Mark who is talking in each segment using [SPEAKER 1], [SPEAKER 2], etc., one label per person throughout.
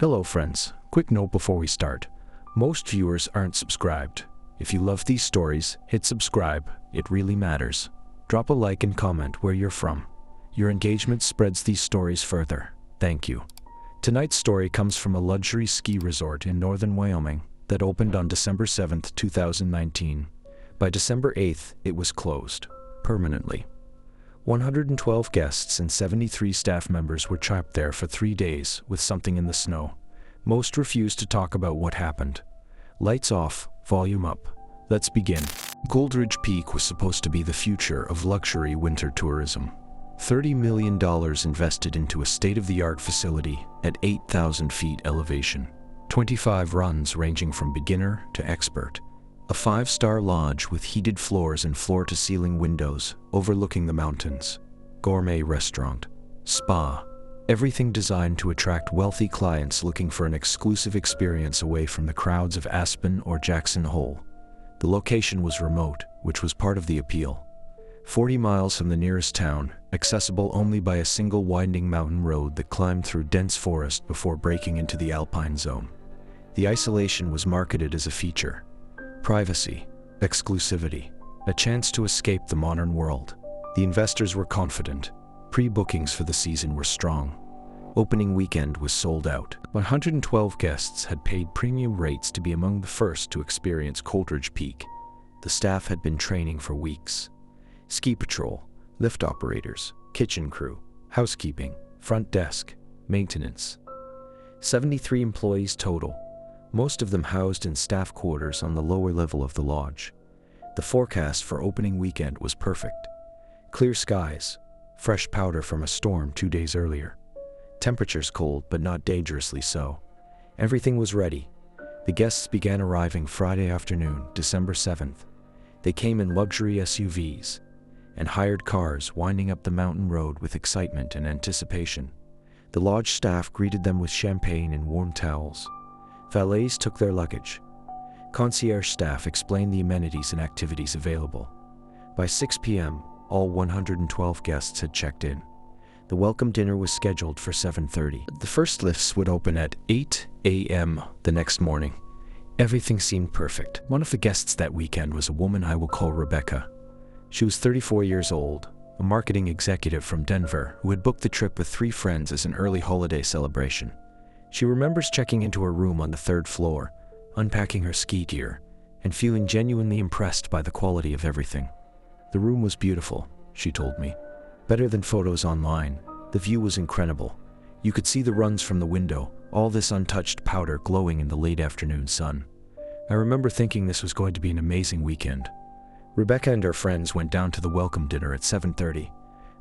[SPEAKER 1] Hello friends, quick note before we start. Most viewers aren't subscribed. If you love these stories, hit subscribe, it really matters. Drop a like and comment where you're from. Your engagement spreads these stories further. Thank you. Tonight's story comes from a luxury ski resort in northern Wyoming that opened on December 7, 2019. By December 8th, it was closed, permanently. 112 guests and 73 staff members were trapped there for 3 days with something in the snow. Most refused to talk about what happened. Lights off, volume up. Let's begin. Coldridge Peak was supposed to be the future of luxury winter tourism. $30 million invested into a state-of-the-art facility at 8,000 feet elevation. 25 runs ranging from beginner to expert. A 5-star lodge with heated floors and floor-to-ceiling windows overlooking the mountains. Gourmet restaurant. Spa. Everything designed to attract wealthy clients looking for an exclusive experience away from the crowds of Aspen or Jackson Hole. The location was remote, which was part of the appeal. 40 miles from the nearest town, accessible only by a single winding mountain road that climbed through dense forest before breaking into the alpine zone. The isolation was marketed as a feature. Privacy, exclusivity, a chance to escape the modern world. The investors were confident. Pre-bookings for the season were strong. Opening weekend was sold out. 112 guests had paid premium rates to be among the first to experience Coldridge Peak. The staff had been training for weeks. Ski patrol, lift operators, kitchen crew, housekeeping, front desk, maintenance. 73 employees total. Most of them housed in staff quarters on the lower level of the lodge. The forecast for opening weekend was perfect. Clear skies, fresh powder from a storm 2 days earlier. Temperatures cold but not dangerously so. Everything was ready. The guests began arriving Friday afternoon, December 7th. They came in luxury SUVs and hired cars winding up the mountain road with excitement and anticipation. The lodge staff greeted them with champagne and warm towels. Valets took their luggage. Concierge staff explained the amenities and activities available. By 6 p.m., all 112 guests had checked in. The welcome dinner was scheduled for 7:30. The first lifts would open at 8 a.m. the next morning. Everything seemed perfect. One of the guests that weekend was a woman I will call Rebecca. She was 34 years old, a marketing executive from Denver who had booked the trip with 3 friends as an early holiday celebration. She remembers checking into her room on the 3rd floor, unpacking her ski gear, and feeling genuinely impressed by the quality of everything. The room was beautiful, she told me. Better than photos online. The view was incredible. You could see the runs from the window, all this untouched powder glowing in the late afternoon sun. I remember thinking this was going to be an amazing weekend. Rebecca and her friends went down to the welcome dinner at 7:30.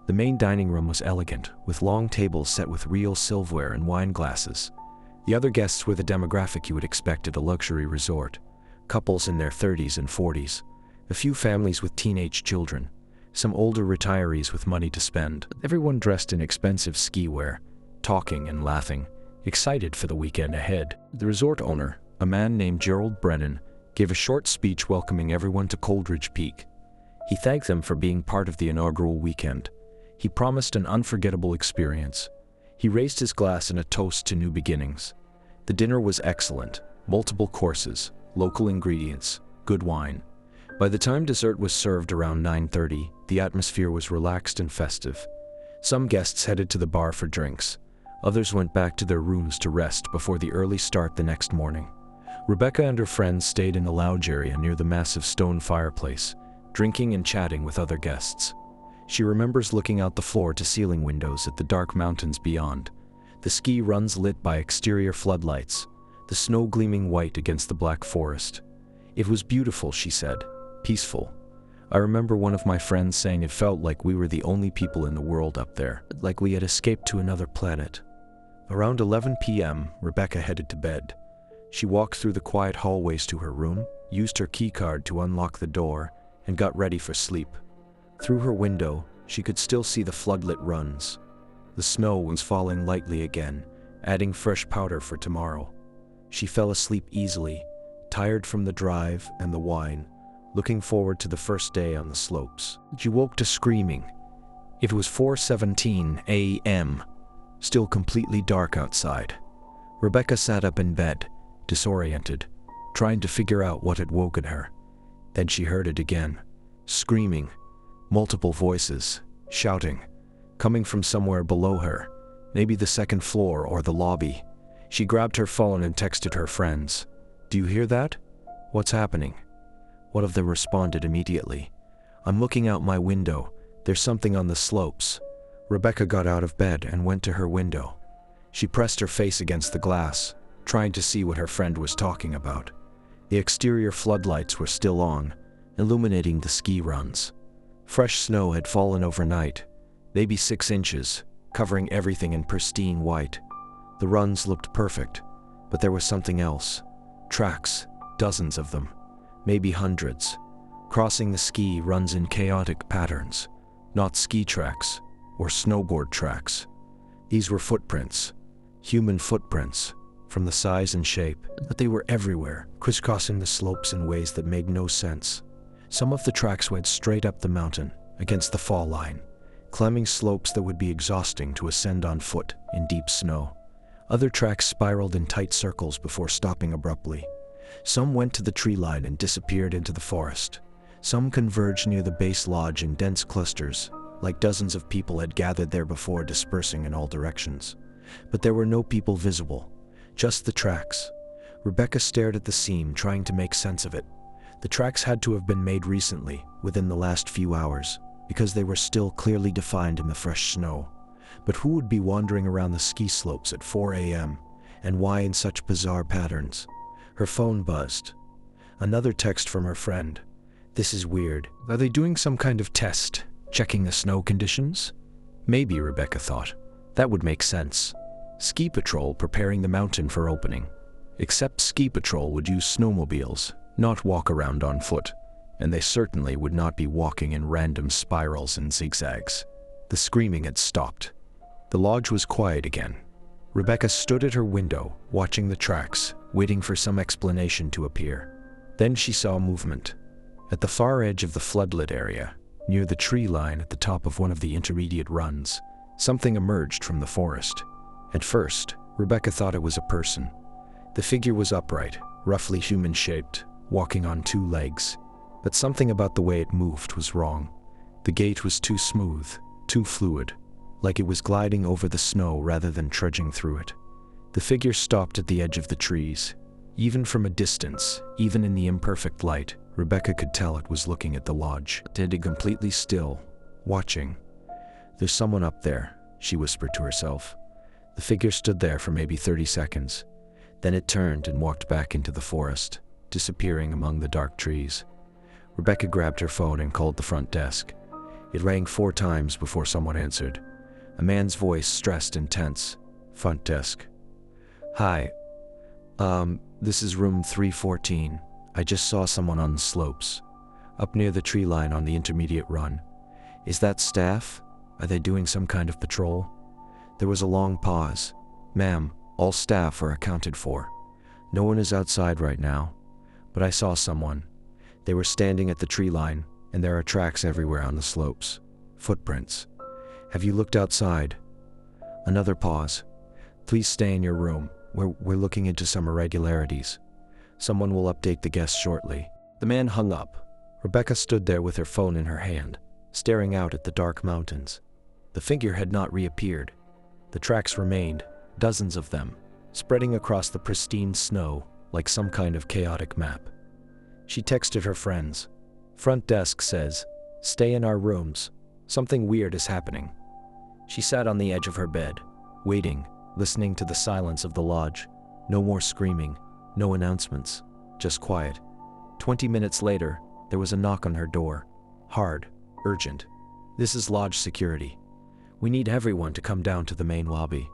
[SPEAKER 1] The main dining room was elegant, with long tables set with real silverware and wine glasses. The other guests were the demographic you would expect at a luxury resort. Couples in their 30s and 40s. A few families with teenage children. Some older retirees with money to spend. Everyone dressed in expensive ski wear, talking and laughing, excited for the weekend ahead. The resort owner, a man named Gerald Brennan, gave a short speech welcoming everyone to Coldridge Peak. He thanked them for being part of the inaugural weekend. He promised an unforgettable experience. He raised his glass in a toast to new beginnings. The dinner was excellent. Multiple courses, local ingredients, good wine. By the time dessert was served around 9:30, the atmosphere was relaxed and festive. Some guests headed to the bar for drinks. Others went back to their rooms to rest before the early start the next morning. Rebecca and her friends stayed in the lounge area near the massive stone fireplace, drinking and chatting with other guests. She remembers looking out the floor-to-ceiling windows at the dark mountains beyond, the ski runs lit by exterior floodlights, the snow gleaming white against the black forest. It was beautiful, she said, peaceful. I remember one of my friends saying it felt like we were the only people in the world up there, like we had escaped to another planet. Around 11 p.m., Rebecca headed to bed. She walked through the quiet hallways to her room, used her keycard to unlock the door, and got ready for sleep. Through her window, she could still see the floodlit runs. The snow was falling lightly again, adding fresh powder for tomorrow. She fell asleep easily, tired from the drive and the wine, looking forward to the first day on the slopes. She woke to screaming. It was 4:17 a.m., still completely dark outside. Rebecca sat up in bed, disoriented, trying to figure out what had woken her. Then she heard it again. Screaming. Multiple voices, shouting, coming from somewhere below her, maybe the second floor or the lobby. She grabbed her phone and texted her friends. "Do you hear that? What's happening?" One of them responded immediately. "I'm looking out my window. There's something on the slopes." Rebecca got out of bed and went to her window. She pressed her face against the glass, trying to see what her friend was talking about. The exterior floodlights were still on, illuminating the ski runs. Fresh snow had fallen overnight, maybe 6 inches, covering everything in pristine white. The runs looked perfect, but there was something else. Tracks, dozens of them, maybe hundreds, crossing the ski runs in chaotic patterns, not ski tracks or snowboard tracks. These were footprints, human footprints, from the size and shape, but they were everywhere, crisscrossing the slopes in ways that made no sense. Some of the tracks went straight up the mountain, against the fall line, climbing slopes that would be exhausting to ascend on foot in deep snow. Other tracks spiraled in tight circles before stopping abruptly. Some went to the tree line and disappeared into the forest. Some converged near the base lodge in dense clusters, like dozens of people had gathered there before, dispersing in all directions. But there were no people visible, just the tracks. Rebecca stared at the seam, trying to make sense of it. The tracks had to have been made recently, within the last few hours, because they were still clearly defined in the fresh snow. But who would be wandering around the ski slopes at 4 a.m., and why in such bizarre patterns? Her phone buzzed. Another text from her friend. "This is weird. Are they doing some kind of test, checking the snow conditions?" Maybe, Rebecca thought. That would make sense. Ski patrol preparing the mountain for opening. Except ski patrol would use snowmobiles, not walk around on foot, and they certainly would not be walking in random spirals and zigzags. The screaming had stopped. The lodge was quiet again. Rebecca stood at her window, watching the tracks, waiting for some explanation to appear. Then she saw movement. At the far edge of the floodlit area, near the tree line at the top of one of the intermediate runs, something emerged from the forest. At first, Rebecca thought it was a person. The figure was upright, roughly human-shaped, walking on 2 legs. But something about the way it moved was wrong. The gait was too smooth, too fluid, like it was gliding over the snow rather than trudging through it. The figure stopped at the edge of the trees. Even from a distance, even in the imperfect light, Rebecca could tell it was looking at the lodge. It stood completely still, watching. "There's someone up there," she whispered to herself. The figure stood there for maybe 30 seconds. Then it turned and walked back into the forest, disappearing among the dark trees. Rebecca grabbed her phone and called the front desk. It rang 4 times before someone answered. A man's voice, stressed and tense. "Front desk. Hi. This is room 314. I just saw someone on the slopes, up near the tree line on the intermediate run. Is that staff? Are they doing some kind of patrol?" There was a long pause. "Ma'am, all staff are accounted for. No one is outside right now. But I saw someone. They were standing at the tree line, and there are tracks everywhere on the slopes. Footprints. Have you looked outside?" Another pause. "Please stay in your room. We're looking into some irregularities. Someone will update the guests shortly." The man hung up. Rebecca stood there with her phone in her hand, staring out at the dark mountains. The figure had not reappeared. The tracks remained, dozens of them, spreading across the pristine snow like some kind of chaotic map. She texted her friends. "Front desk says, stay in our rooms. Something weird is happening." She sat on the edge of her bed, waiting, listening to the silence of the lodge. No more screaming, no announcements, just quiet. 20 minutes later, there was a knock on her door. Hard, urgent. "This is lodge security. We need everyone to come down to the main lobby.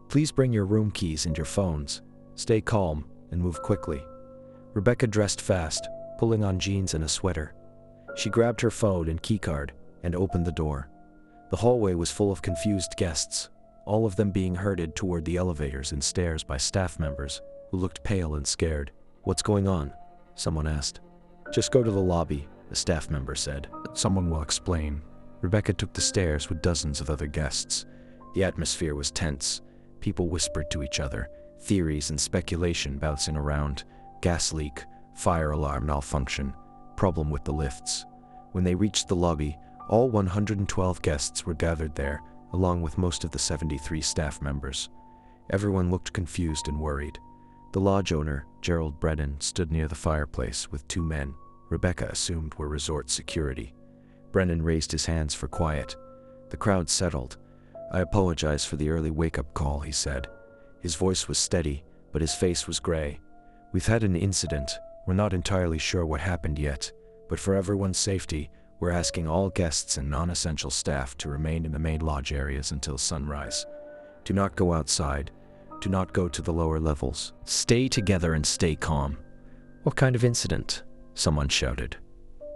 [SPEAKER 1] Please bring your room keys and your phones. Stay calm and move quickly." Rebecca dressed fast, pulling on jeans and a sweater. She grabbed her phone and keycard and opened the door. The hallway was full of confused guests, all of them being herded toward the elevators and stairs by staff members who looked pale and scared. "What's going on?" someone asked. "Just go to the lobby," a staff member said. "Someone will explain." Rebecca took the stairs with dozens of other guests. The atmosphere was tense. People whispered to each other, Theories and speculation bouncing around. Gas leak, fire alarm malfunction, problem with the lifts. When they reached the lobby, all 112 guests were gathered there, along with most of the 73 staff members. Everyone looked confused and worried. The lodge owner, Gerald Brennan, stood near the fireplace with two men Rebecca assumed were resort security. Brennan raised his hands for quiet. The crowd settled. "I apologize for the early wake-up call," he said. His voice was steady, but his face was gray. "We've had an incident. We're not entirely sure what happened yet, but for everyone's safety, we're asking all guests and non-essential staff to remain in the main lodge areas until sunrise. Do not go outside. Do not go to the lower levels. Stay together and stay calm." "What kind of incident?" someone shouted.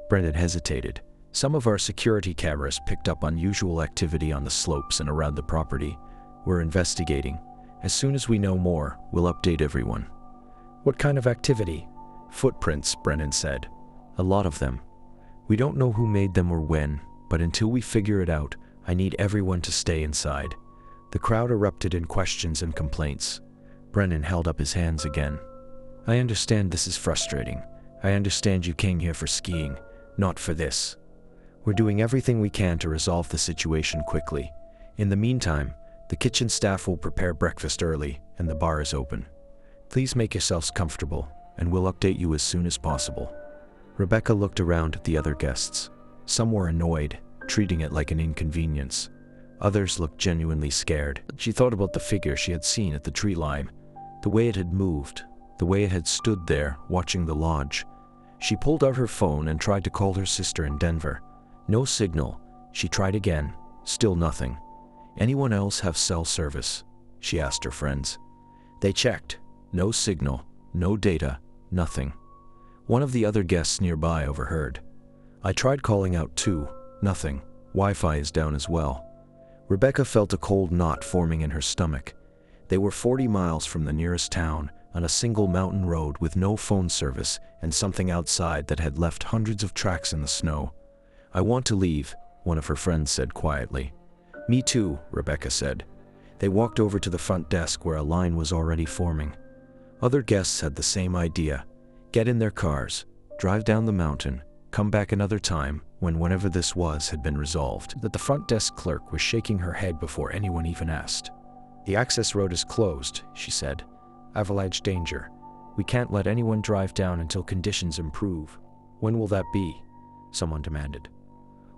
[SPEAKER 1] Brennan hesitated. "Some of our security cameras picked up unusual activity on the slopes and around the property. We're investigating. As soon as we know more, we'll update everyone." "What kind of activity?" "Footprints," Brennan said. "A lot of them. We don't know who made them or when, but until we figure it out, I need everyone to stay inside." The crowd erupted in questions and complaints. Brennan held up his hands again. "I understand this is frustrating. I understand you came here for skiing, not for this. We're doing everything we can to resolve the situation quickly. In the meantime, the kitchen staff will prepare breakfast early, and the bar is open. Please make yourselves comfortable, and we'll update you as soon as possible." Rebecca looked around at the other guests. Some were annoyed, treating it like an inconvenience. Others looked genuinely scared. She thought about the figure she had seen at the tree line, the way it had moved, the way it had stood there, watching the lodge. She pulled out her phone and tried to call her sister in Denver. No signal. She tried again. Still nothing. "Anyone else have cell service?" she asked her friends. They checked. No signal, no data, nothing. One of the other guests nearby overheard. "I tried calling out too. Nothing. Wi-Fi is down as well." Rebecca felt a cold knot forming in her stomach. They were 40 miles from the nearest town, on a single mountain road with no phone service and something outside that had left hundreds of tracks in the snow. "I want to leave," one of her friends said quietly. "Me too," Rebecca said. They walked over to the front desk where a line was already forming. Other guests had the same idea. Get in their cars, drive down the mountain, come back another time when whenever this was had been resolved. That the front desk clerk was shaking her head before anyone even asked. "The access road is closed," she said. "Avalanche danger. We can't let anyone drive down until conditions improve." "When will that be?" someone demanded.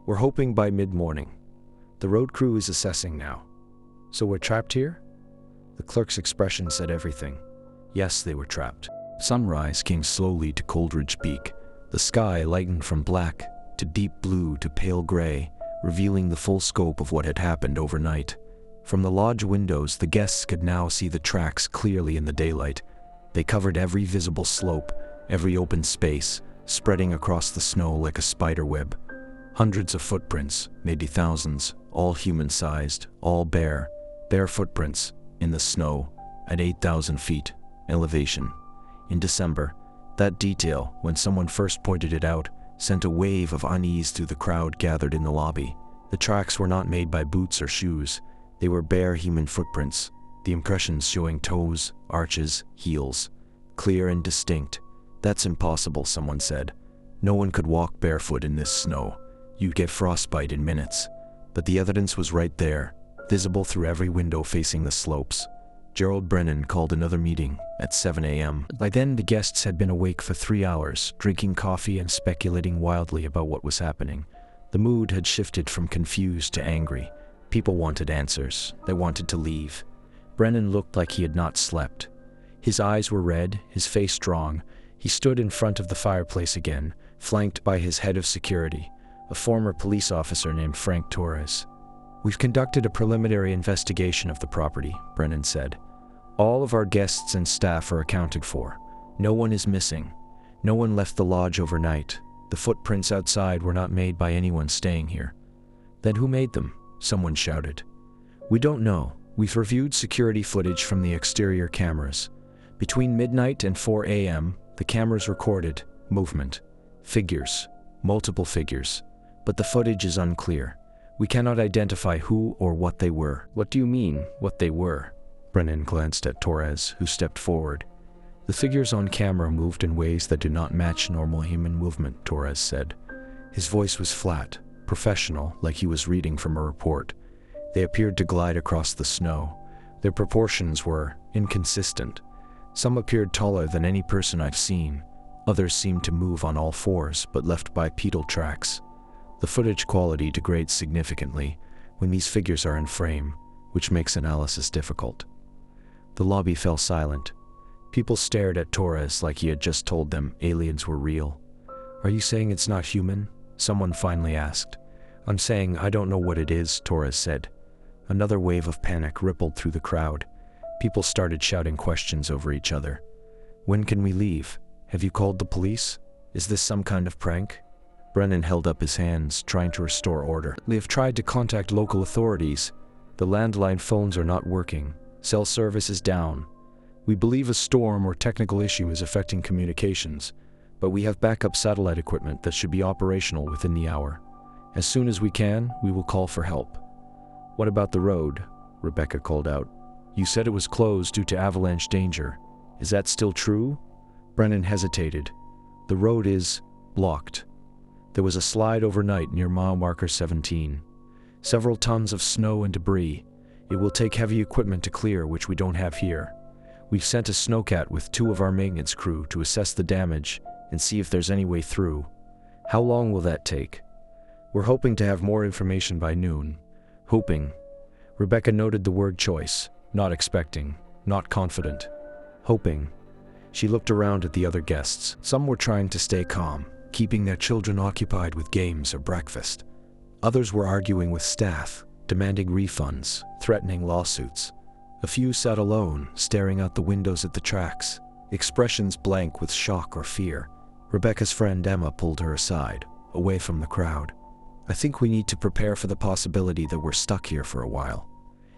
[SPEAKER 1] "We're hoping by mid-morning. The road crew is assessing now." "So we're trapped here?" The clerk's expression said everything. Yes, they were trapped. Sunrise came slowly to Coldridge Peak. The sky lightened from black to deep blue to pale gray, revealing the full scope of what had happened overnight. From the lodge windows, the guests could now see the tracks clearly in the daylight. They covered every visible slope, every open space, spreading across the snow like a spider web. Hundreds of footprints, maybe thousands, all human-sized, all bare footprints, in the snow, at 8,000 feet elevation. In December, that detail, when someone first pointed it out, sent a wave of unease through the crowd gathered in the lobby. The tracks were not made by boots or shoes. They were bare human footprints, the impressions showing toes, arches, heels. Clear and distinct. "That's impossible," someone said. "No one could walk barefoot in this snow. You'd get frostbite in minutes." But the evidence was right there, visible through every window facing the slopes. Gerald Brennan called another meeting at 7 a.m. By then, the guests had been awake for 3 hours, drinking coffee and speculating wildly about what was happening. The mood had shifted from confused to angry. People wanted answers. They wanted to leave. Brennan looked like he had not slept. His eyes were red, his face drawn. He stood in front of the fireplace again, flanked by his head of security, a former police officer named Frank Torres. "We've conducted a preliminary investigation of the property," Brennan said. "All of our guests and staff are accounted for. No one is missing. No one left the lodge overnight. The footprints outside were not made by anyone staying here." "Then who made them?" someone shouted. "We don't know. We've reviewed security footage from the exterior cameras. Between midnight and 4 a.m., the cameras recorded movement, figures, multiple figures, but the footage is unclear. We cannot identify who or what they were." "What do you mean, what they were?" Brennan glanced at Torres, who stepped forward. The figures on camera moved in ways that do not match normal human movement, Torres said. His voice was flat, professional, like he was reading from a report. They appeared to glide across the snow. Their proportions were inconsistent. Some appeared taller than any person I've seen. Others seemed to move on all fours, but left bipedal tracks. The footage quality degrades significantly when these figures are in frame, which makes analysis difficult. The lobby fell silent. People stared at Torres like he had just told them aliens were real. "Are you saying it's not human?" someone finally asked. "I'm saying I don't know what it is," Torres said. Another wave of panic rippled through the crowd. People started shouting questions over each other. "When can we leave? Have you called the police? Is this some kind of prank?" Brennan held up his hands, trying to restore order. "We have tried to contact local authorities. The landline phones are not working. Cell service is down. We believe a storm or technical issue is affecting communications, but we have backup satellite equipment that should be operational within the hour. As soon as we can, we will call for help." "What about the road?" Rebecca called out. "You said it was closed due to avalanche danger. Is that still true?" Brennan hesitated. "The road is blocked. There was a slide overnight near mile marker 17. Several tons of snow and debris. It will take heavy equipment to clear, which we don't have here. We've sent a snowcat with 2 of our maintenance crew to assess the damage and see if there's any way through. How long will that take?" "We're hoping to have more information by noon." "Hoping." Rebecca noted the word choice. Not expecting, not confident. Hoping. She looked around at the other guests. Some were trying to stay calm, keeping their children occupied with games or breakfast. Others were arguing with staff, demanding refunds, threatening lawsuits. A few sat alone, staring out the windows at the tracks, expressions blank with shock or fear. Rebecca's friend Emma pulled her aside, away from the crowd. "I think we need to prepare for the possibility that we're stuck here for a while,"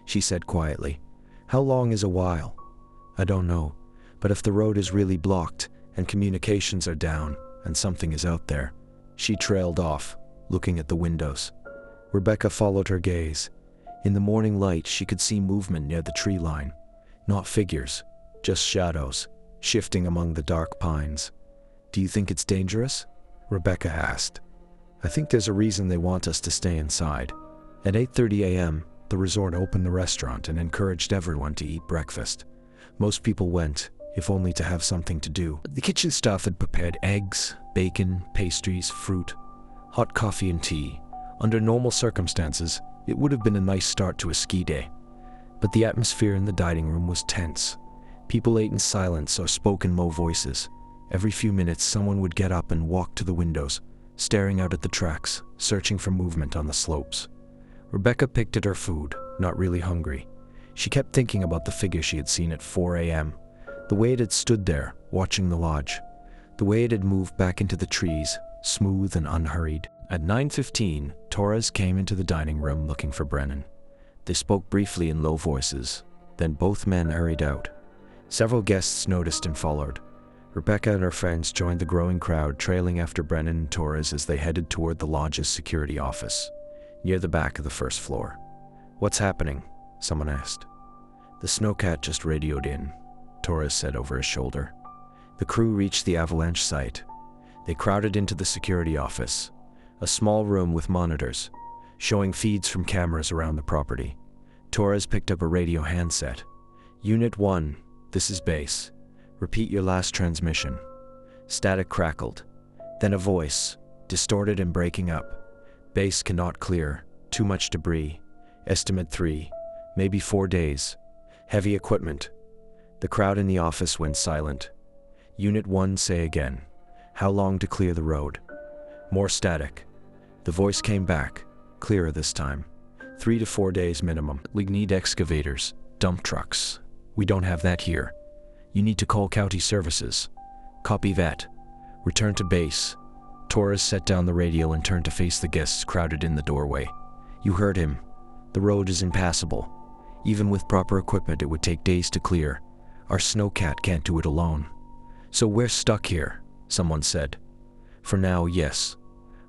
[SPEAKER 1] she said quietly. "How long is a while?" "I don't know, but if the road is really blocked, and communications are down, and something is out there." She trailed off, looking at the windows. Rebecca followed her gaze. In the morning light, she could see movement near the tree line. Not figures, just shadows, shifting among the dark pines. "Do you think it's dangerous?" Rebecca asked. "I think there's a reason they want us to stay inside." At 8:30 a.m., the resort opened the restaurant and encouraged everyone to eat breakfast. Most people went, if only to have something to do. The kitchen staff had prepared eggs, bacon, pastries, fruit, hot coffee and tea. Under normal circumstances, it would have been a nice start to a ski day. But the atmosphere in the dining room was tense. People ate in silence or spoke in low voices. Every few minutes, someone would get up and walk to the windows, staring out at the tracks, searching for movement on the slopes. Rebecca picked at her food, not really hungry. She kept thinking about the figure she had seen at 4 a.m., the way it had stood there, watching the lodge, the way it had moved back into the trees, smooth and unhurried. At 9:15, Torres came into the dining room looking for Brennan. They spoke briefly in low voices, then both men hurried out. Several guests noticed and followed. Rebecca and her friends joined the growing crowd, trailing after Brennan and Torres as they headed toward the lodge's security office, near the back of the first floor. "What's happening?" someone asked. "The snowcat just radioed in," Torres said over his shoulder. The crew reached the avalanche site. They crowded into the security office, a small room with monitors, showing feeds from cameras around the property. Torres picked up a radio handset. "Unit 1, this is base. Repeat your last transmission." Static crackled. Then a voice, distorted and breaking up. "Base cannot clear. Too much debris. Estimate 3, maybe 4 days. Heavy equipment." The crowd in the office went silent. "Unit 1, say again. How long to clear the road?" More static. The voice came back, clearer this time. 3 to 4 days minimum. We need excavators, dump trucks. We don't have that here. You need to call county services. Copy that. Return to base." Torres set down the radio and turned to face the guests crowded in the doorway. "You heard him. The road is impassable. Even with proper equipment, it would take days to clear. Our snowcat can't do it alone." "So we're stuck here," someone said. "For now, yes.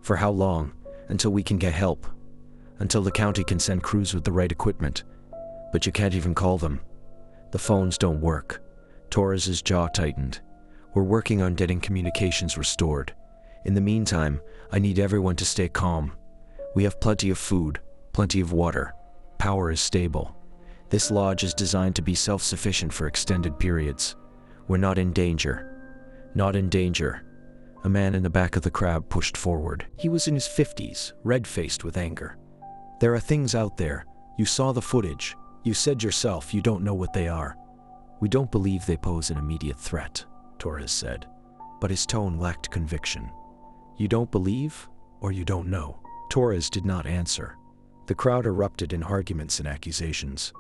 [SPEAKER 1] For how long? Until we can get help. Until the county can send crews with the right equipment. But you can't even call them." The phones don't work. Torres's jaw tightened. We're working on getting communications restored. In the meantime, I need everyone to stay calm. We have plenty of food, plenty of water. Power is stable. This lodge is designed to be self-sufficient for extended periods. We're not in danger. Not in danger. A man in the back of the crowd pushed forward. He was in his 50s, red-faced with anger. There are things out there. You saw the footage. You said yourself you don't know what they are. We don't believe they pose an immediate threat, Torres said, but his tone lacked conviction. You don't believe, or you don't know? Torres did not answer. The crowd erupted in arguments and accusations.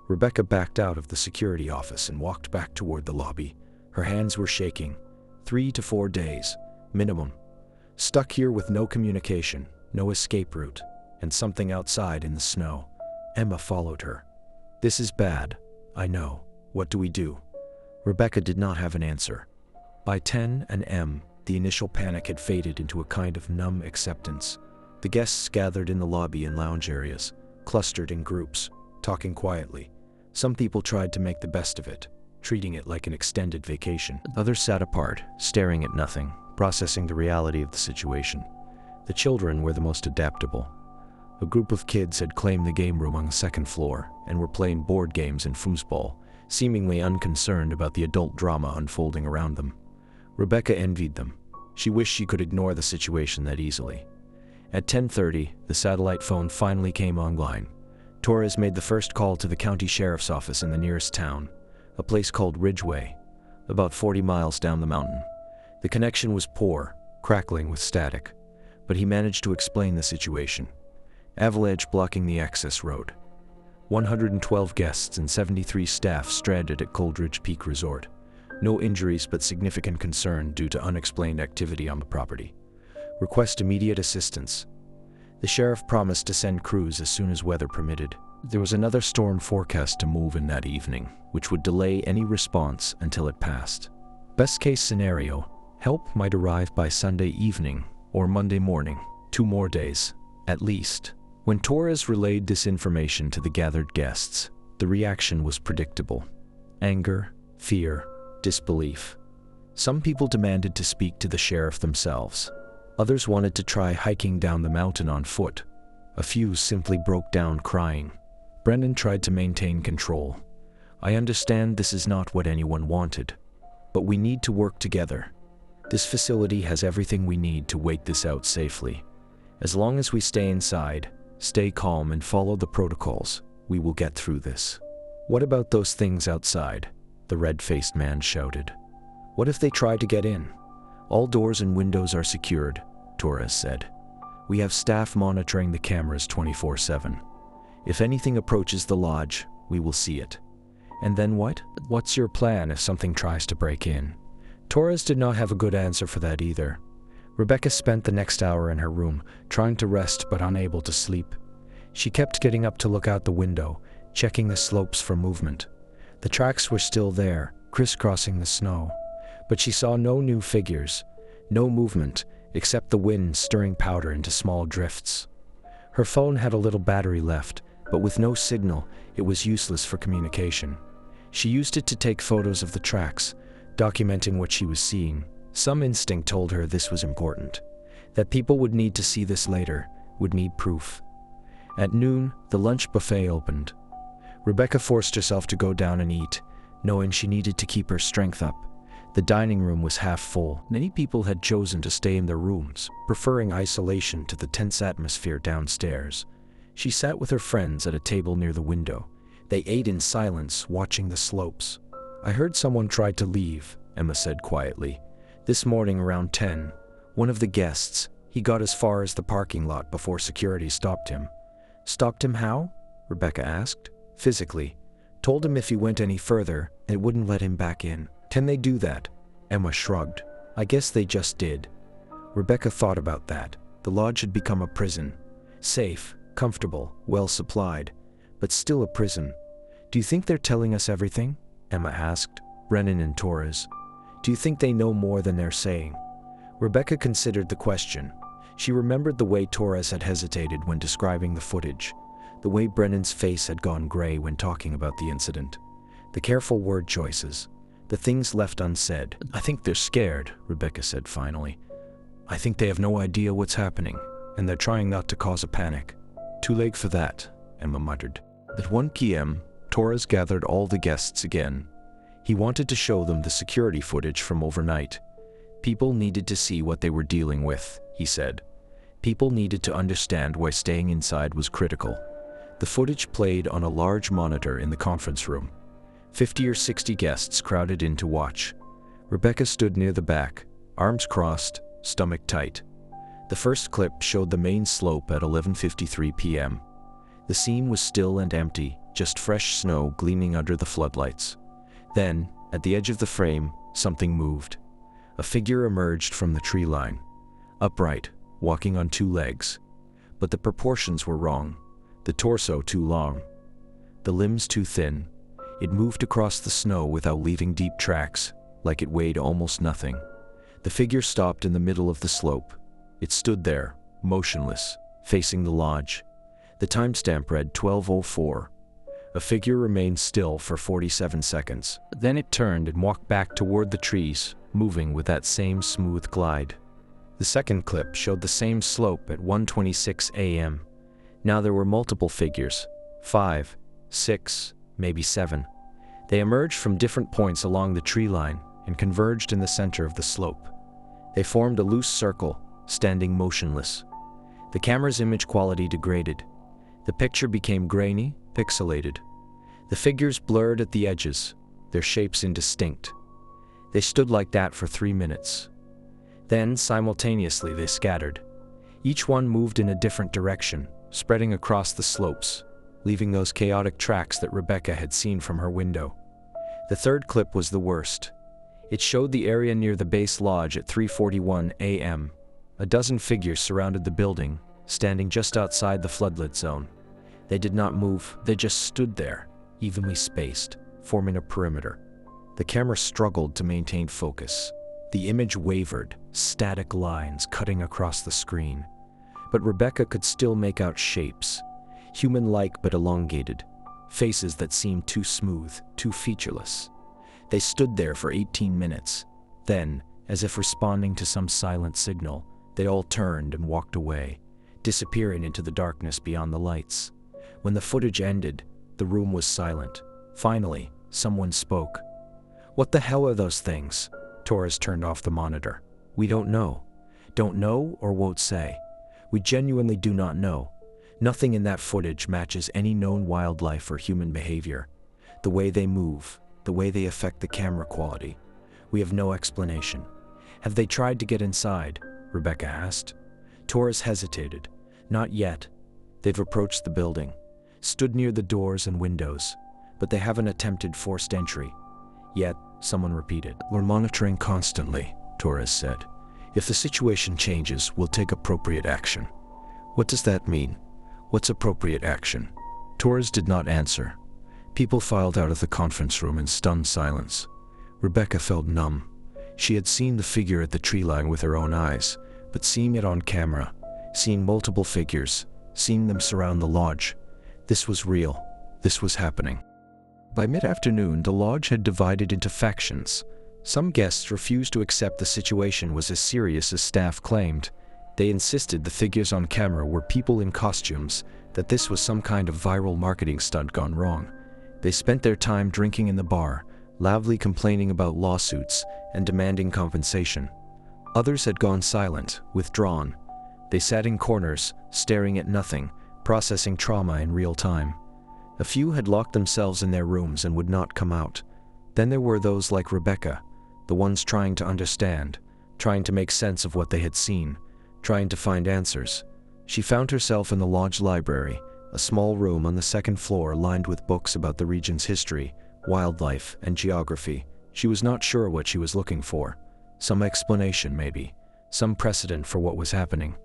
[SPEAKER 1] Rebecca backed out of the security office and walked back toward the lobby. Her hands were shaking. 3 to 4 days, minimum. Stuck here with no communication, no escape route, and something outside in the snow. Emma followed her. This is bad. I know. What do we do? Rebecca did not have an answer. By 10 a.m., the initial panic had faded into a kind of numb acceptance. The guests gathered in the lobby and lounge areas, clustered in groups, talking quietly. Some people tried to make the best of it, treating it like an extended vacation. Others sat apart, staring at nothing, processing the reality of the situation. The children were the most adaptable. A group of kids had claimed the game room on the second floor and were playing board games and foosball, seemingly unconcerned about the adult drama unfolding around them. Rebecca envied them. She wished she could ignore the situation that easily. At 10:30, the satellite phone finally came online. Torres made the first call to the county sheriff's office in the nearest town, a place called Ridgeway, about 40 miles down the mountain. The connection was poor, crackling with static, but he managed to explain the situation. Avalanche blocking the access road. 112 guests and 73 staff stranded at Coldridge Peak Resort. No injuries but significant concern due to unexplained activity on the property. Request immediate assistance. The sheriff promised to send crews as soon as weather permitted. There was another storm forecast to move in that evening, which would delay any response until it passed. Best case scenario, help might arrive by Sunday evening or Monday morning, 2 more days, at least. When Torres relayed this information to the gathered guests, the reaction was predictable. Anger, fear, disbelief. Some people demanded to speak to the sheriff themselves. Others wanted to try hiking down the mountain on foot. A few simply broke down crying. Brennan tried to maintain control. I understand this is not what anyone wanted, but we need to work together. This facility has everything we need to wait this out safely. As long as we stay inside, stay calm and follow the protocols, we will get through this. What about those things outside? The red-faced man shouted. What if they try to get in? All doors and windows are secured, Torres said. We have staff monitoring the cameras 24/7. If anything approaches the lodge, we will see it. And then what? What's your plan if something tries to break in? Torres did not have a good answer for that either. Rebecca spent the next hour in her room, trying to rest but unable to sleep. She kept getting up to look out the window, checking the slopes for movement. The tracks were still there, crisscrossing the snow, but she saw no new figures, no movement, except the wind stirring powder into small drifts. Her phone had a little battery left, but with no signal, it was useless for communication. She used it to take photos of the tracks, documenting what she was seeing. Some instinct told her this was important, that people would need to see this later, would need proof. At noon, the lunch buffet opened. Rebecca forced herself to go down and eat, knowing she needed to keep her strength up. The dining room was half full. Many people had chosen to stay in their rooms, preferring isolation to the tense atmosphere downstairs. She sat with her friends at a table near the window. They ate in silence, watching the slopes. I heard someone tried to leave, Emma said quietly. This morning around 10, one of the guests, he got as far as the parking lot before security stopped him. Stopped him how? Rebecca asked. Physically. Told him if he went any further, it wouldn't let him back in. Can they do that? Emma shrugged. I guess they just did. Rebecca thought about that. The lodge had become a prison. Safe, comfortable, well supplied, but still a prison. Do you think they're telling us everything? Emma asked. Brennan and Torres. Do you think they know more than they're saying? Rebecca considered the question. She remembered the way Torres had hesitated when describing the footage, the way Brennan's face had gone gray when talking about the incident. The careful word choices, the things left unsaid. "I think they're scared," Rebecca said finally. "I think they have no idea what's happening, and they're trying not to cause a panic." "Too late for that," Emma muttered. At 1 p.m., Torres gathered all the guests again. He wanted to show them the security footage from overnight. People needed to see what they were dealing with, he said. People needed to understand why staying inside was critical. The footage played on a large monitor in the conference room. 50 or 60 guests crowded in to watch. Rebecca stood near the back, arms crossed, stomach tight. The first clip showed the main slope at 11:53 p.m. The scene was still and empty, just fresh snow gleaming under the floodlights. Then, at the edge of the frame, something moved. A figure emerged from the tree line, upright, walking on 2 legs. But the proportions were wrong. The torso too long, the limbs too thin. It moved across the snow without leaving deep tracks, like it weighed almost nothing. The figure stopped in the middle of the slope. It stood there, motionless, facing the lodge. The timestamp read 12:04. A figure remained still for 47 seconds. Then it turned and walked back toward the trees, moving with that same smooth glide. The second clip showed the same slope at 1:26 a.m. Now there were multiple figures, 5, 6, maybe 7. They emerged from different points along the tree line and converged in the center of the slope. They formed a loose circle, standing motionless. The camera's image quality degraded. The picture became grainy, pixelated. The figures blurred at the edges, their shapes indistinct. They stood like that for 3 minutes. Then, simultaneously, they scattered. Each one moved in a different direction, spreading across the slopes, leaving those chaotic tracks that Rebecca had seen from her window. The third clip was the worst. It showed the area near the base lodge at 3:41 a.m. A dozen figures surrounded the building, standing just outside the floodlit zone. They did not move, they just stood there, evenly spaced, forming a perimeter. The camera struggled to maintain focus. The image wavered, static lines cutting across the screen. But Rebecca could still make out shapes, human-like but elongated, faces that seemed too smooth, too featureless. They stood there for 18 minutes. Then, as if responding to some silent signal, they all turned and walked away, disappearing into the darkness beyond the lights. When the footage ended, the room was silent. Finally, someone spoke. "What the hell are those things?" Torres turned off the monitor. "We don't know. Don't know or won't say. We genuinely do not know. Nothing in that footage matches any known wildlife or human behavior. The way they move, the way they affect the camera quality. We have no explanation." "Have they tried to get inside?" Rebecca asked. Torres hesitated. "Not yet. They've approached the building, stood near the doors and windows, but they haven't attempted forced entry. Yet," someone repeated. "We're monitoring constantly," Torres said. "If the situation changes, we'll take appropriate action." "What does that mean? What's appropriate action?" Torres did not answer. People filed out of the conference room in stunned silence. Rebecca felt numb. She had seen the figure at the tree line with her own eyes, but seeing it on camera, seeing multiple figures, seeing them surround the lodge, this was real. This was happening. By mid-afternoon, the lodge had divided into factions. Some guests refused to accept the situation was as serious as staff claimed. They insisted the figures on camera were people in costumes, that this was some kind of viral marketing stunt gone wrong. They spent their time drinking in the bar, loudly complaining about lawsuits and demanding compensation. Others had gone silent, withdrawn. They sat in corners, staring at nothing, processing trauma in real time. A few had locked themselves in their rooms and would not come out. Then there were those like Rebecca, the ones trying to understand, trying to make sense of what they had seen, trying to find answers. She found herself in the lodge library, a small room on the second floor lined with books about the region's history, wildlife, and geography. She was not sure what she was looking for. Some explanation, maybe. Some precedent for what was happening.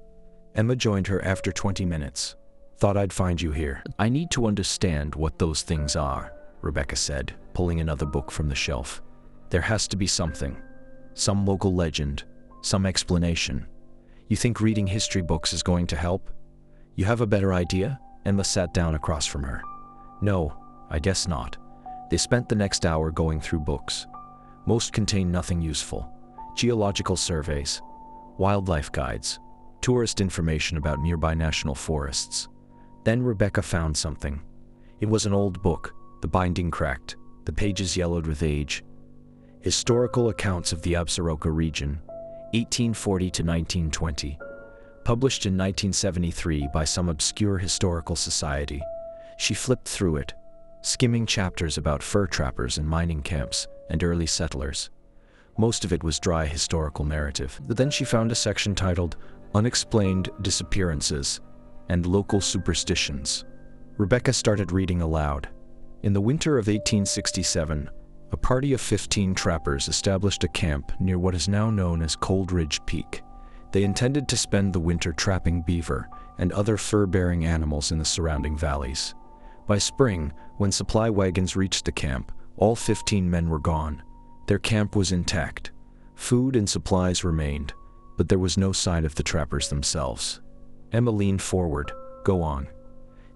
[SPEAKER 1] Emma joined her after 20 minutes. "Thought I'd find you here. I need to understand what those things are," Rebecca said, pulling another book from the shelf. "There has to be something. Some local legend. Some explanation. You think reading history books is going to help? You have a better idea?" Emma sat down across from her. "No, I guess not. They spent the next hour going through books. Most contained nothing useful: geological surveys, wildlife guides, tourist information about nearby national forests. Then Rebecca found something. It was an old book, the binding cracked, the pages yellowed with age. Historical accounts of the Absaroka region, 1840 to 1920. Published in 1973 by some obscure historical society. She flipped through it, skimming chapters about fur trappers and mining camps and early settlers. Most of it was dry historical narrative. But then she found a section titled Unexplained Disappearances and Local Superstitions. Rebecca started reading aloud. In the winter of 1867, a party of 15 trappers established a camp near what is now known as Coldridge Peak. They intended to spend the winter trapping beaver and other fur-bearing animals in the surrounding valleys. By spring, when supply wagons reached the camp, all 15 men were gone. Their camp was intact. Food and supplies remained, but there was no sign of the trappers themselves. Emma leaned forward. Go on.